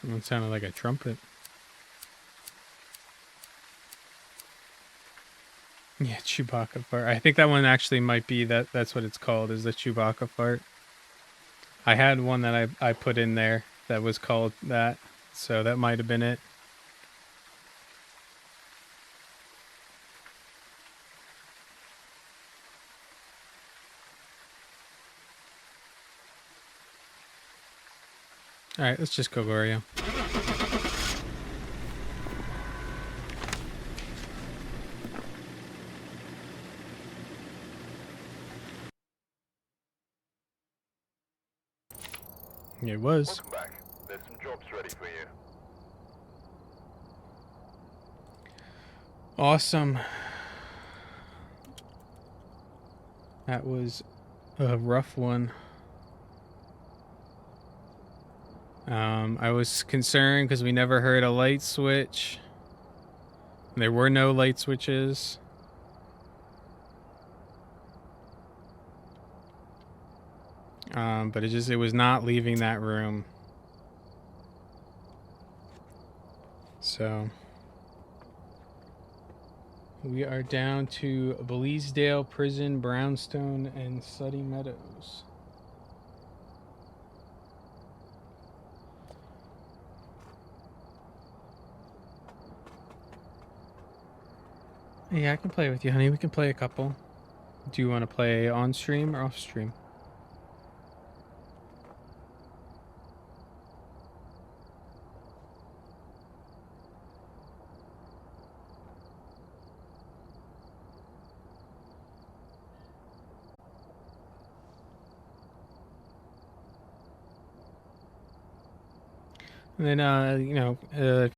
It sounded like a trumpet. Yeah, Chewbacca fart. I think that one actually might be that's what it's called, is the Chewbacca fart. I had one that I put in there that was called that, so that might have been it. Alright, let's just go Goryo. It was. Welcome back. There's some jobs ready for you. Awesome. That was a rough one. I was concerned because we never heard a light switch. There were no light switches. But it was not leaving that room. So we are down to Bleasdale Prison, Brownstone, and Suddy Meadows. Yeah, I can play with you, honey. We can play a couple. Do you want to play on stream or off stream? And then,